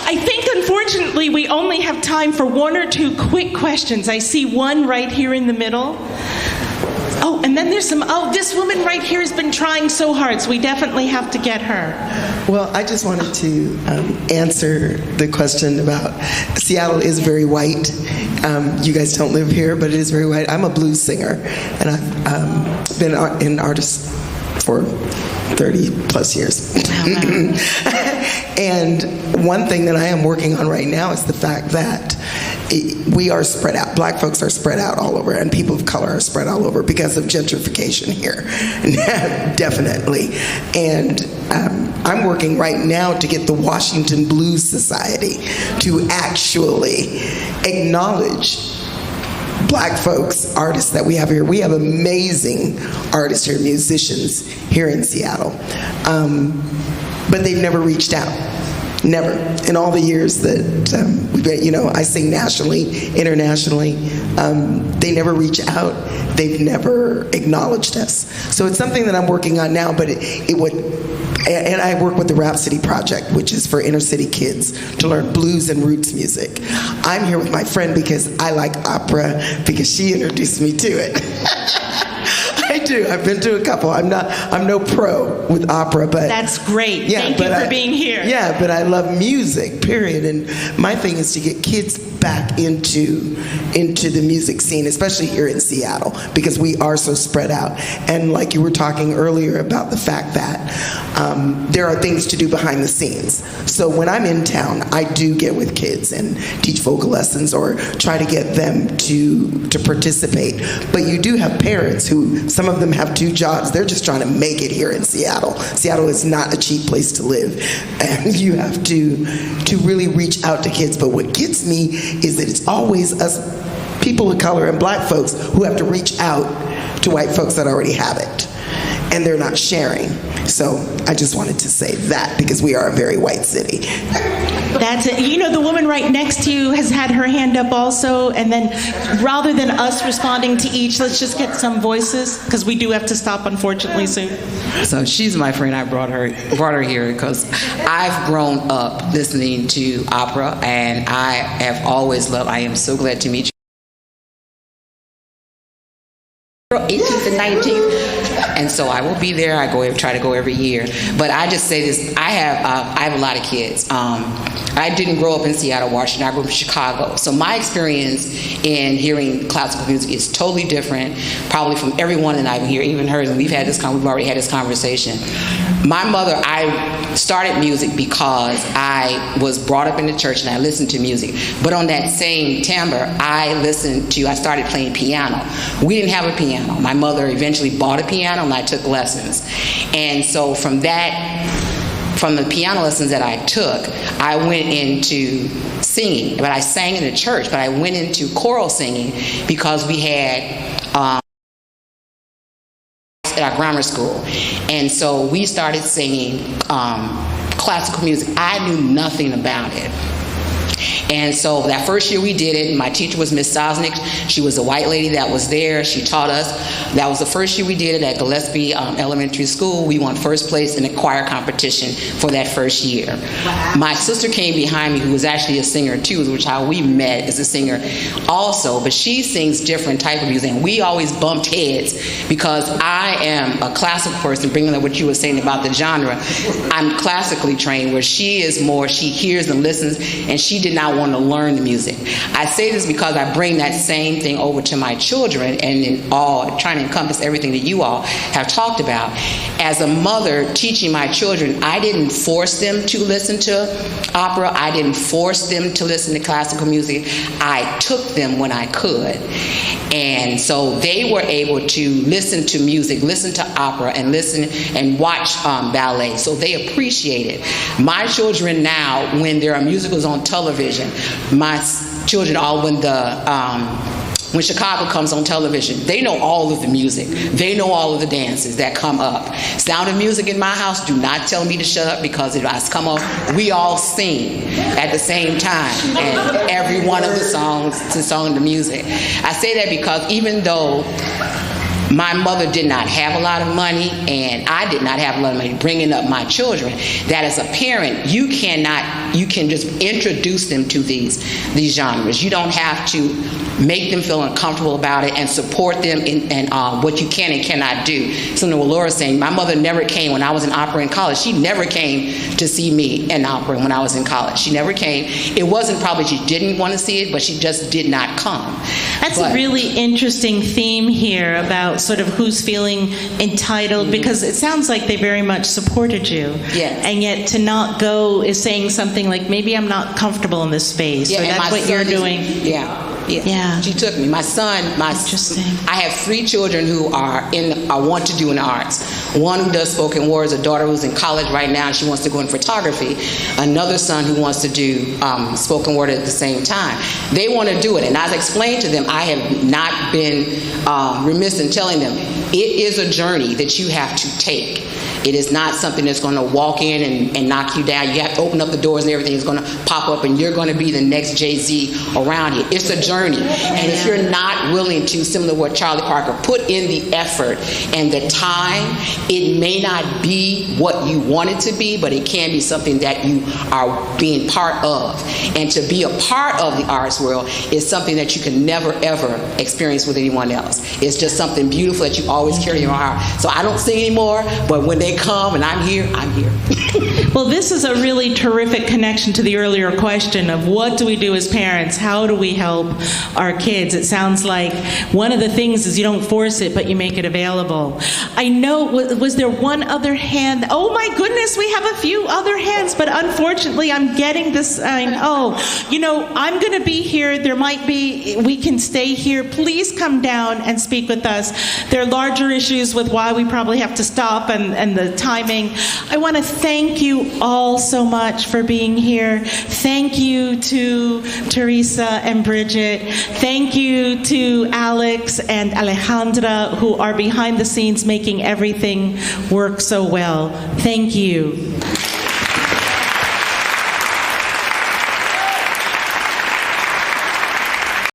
I think, unfortunately, we only have time for one or two quick questions. I see one right here in the middle. Oh, and then there's this woman right here has been trying so hard, so we definitely have to get her. Well, I just wanted to answer the question about Seattle is very white. You guys don't live here, but it is very white. I'm a blues singer, and I've been an artist for 30 plus years. And one thing that I am working on right now is the fact that we are spread out. Black folks are spread out all over, and people of color are spread all over because of gentrification here. Definitely. And I'm working right now to get the Washington Blues Society to actually acknowledge Black folks, artists that we have here. We have amazing artists here, musicians here in Seattle. But they've never reached out. Never. In all the years that we've been, I sing nationally, internationally, they never reach out. They've never acknowledged us. So it's something that I'm working on now, but it would, and I work with the Rhapsody Project, which is for inner city kids to learn blues and roots music. I'm here with my friend because I like opera, because she introduced me to it. I do. I've been to a couple. I'm no pro with opera, but that's great. Yeah, Thank you for being here. Yeah, but I love music, period. And my thing is to get kids back into the music scene, especially here in Seattle, because we are so spread out. And like you were talking earlier about the fact that there are things to do behind the scenes. So when I'm in town, I do get with kids and teach vocal lessons or try to get them to participate. But you do have parents who, some of them have 2 jobs. They're just trying to make it here in Seattle. Seattle is not a cheap place to live. And you have to really reach out to kids. But what gets me is that it's always us people of color and Black folks who have to reach out to white folks that already have it. And they're not sharing. So I just wanted to say that because we are a very white city. That's it. The woman right next to you has had her hand up also. And then rather than us responding to each, let's just get some voices because we do have to stop, unfortunately, soon. So she's my friend. I brought her here because I've grown up listening to opera, and I have always loved. I am so glad to meet you. 18th and 19th, and so I will be there. I try to go every year. But I just say this: I have a lot of kids. I didn't grow up in Seattle, Washington. I grew up in Chicago. So my experience in hearing classical music is totally different, probably from everyone that I've heard, even hers. And we've already had this conversation. My mother, I started music because I was brought up in the church and I listened to music. But on that same timbre, I started playing piano. We didn't have a piano. My mother eventually bought a piano and I took lessons. And so from the piano lessons that I took, I went into singing. But I sang in the church, but I went into choral singing because we had at our grammar school. And so we started singing classical music. I knew nothing about it. And so that first year we did it, my teacher was Miss Sosnick. She was a white lady that was there. She taught us. That was the first year we did it at Gillespie Elementary School. We won first place in the choir competition for that first year. Wow. My sister came behind me, who was actually a singer too, which is how we met as a singer also, but she sings different type of music. And we always bumped heads because I am a classical person, bringing up what you were saying about the genre. I'm classically trained, where she is more, she hears and listens, and she did not want to learn the music. I say this because I bring that same thing over to my children, and in all, trying to encompass everything that you all have talked about. As a mother teaching my children, I didn't force them to listen to opera. I didn't force them to listen to classical music. I took them when I could. And so they were able to listen to music, listen to opera, and listen and watch ballet. So they appreciate it. My children now, when there are musicals on television, my children all when Chicago comes on television, they know all of the music. They know all of the dances that come up. Sound of Music in my house, do not tell me to shut up, because if I come up, we all sing at the same time, and every one of the songs to song the music. I say that because even though my mother did not have a lot of money, and I did not have a lot of money bringing up my children, that as a parent, you can just introduce them to these genres. You don't have to make them feel uncomfortable about it, and support them in what you can and cannot do. Similar to what Laura's saying, my mother never came when I was in opera in college. She never came to see me in opera when I was in college. She never came. It wasn't probably she didn't want to see it, but she just did not come. That's a really interesting theme here about sort of who's feeling entitled, because it sounds like they very much supported you. Yes. And yet to not go is saying something like, maybe I'm not comfortable in this space, or that's what you're doing. Yeah. She took me. My son, Interesting. I have 3 children who want to do in the arts. One who does spoken words, a daughter who's in college right now, and she wants to go in photography. Another son who wants to do spoken word at the same time. They want to do it, and as I explained to them, I have not been remiss in telling them, it is a journey that you have to take. It is not something that's going to walk in and knock you down. You have to open up the doors and everything is going to pop up, and you're going to be the next Jay-Z around here. It's a journey. And if you're not willing to, similar to what Charlie Parker, put in the effort and the time, it may not be what you want it to be, but it can be something that you are being part of. And to be a part of the arts world is something that you can never, ever experience with anyone else. It's just something beautiful that you always carry in your heart. So I don't sing anymore, but when they come and I'm here, I'm here. Well, this is a really terrific connection to the earlier question of what do we do as parents? How do we help our kids? It sounds like one of the things is you don't force it, but you make it available. I know, was there one other hand? Oh my goodness, we have a few other hands, but unfortunately I'm getting the sign. I'm going to be here. We can stay here. Please come down and speak with us. There are larger issues with why we probably have to stop and the timing. I want to thank you all so much for being here. Thank you to Theresa and Bridgette. Thank you to Alex and Alejandra, who are behind the scenes making everything work so well. Thank you.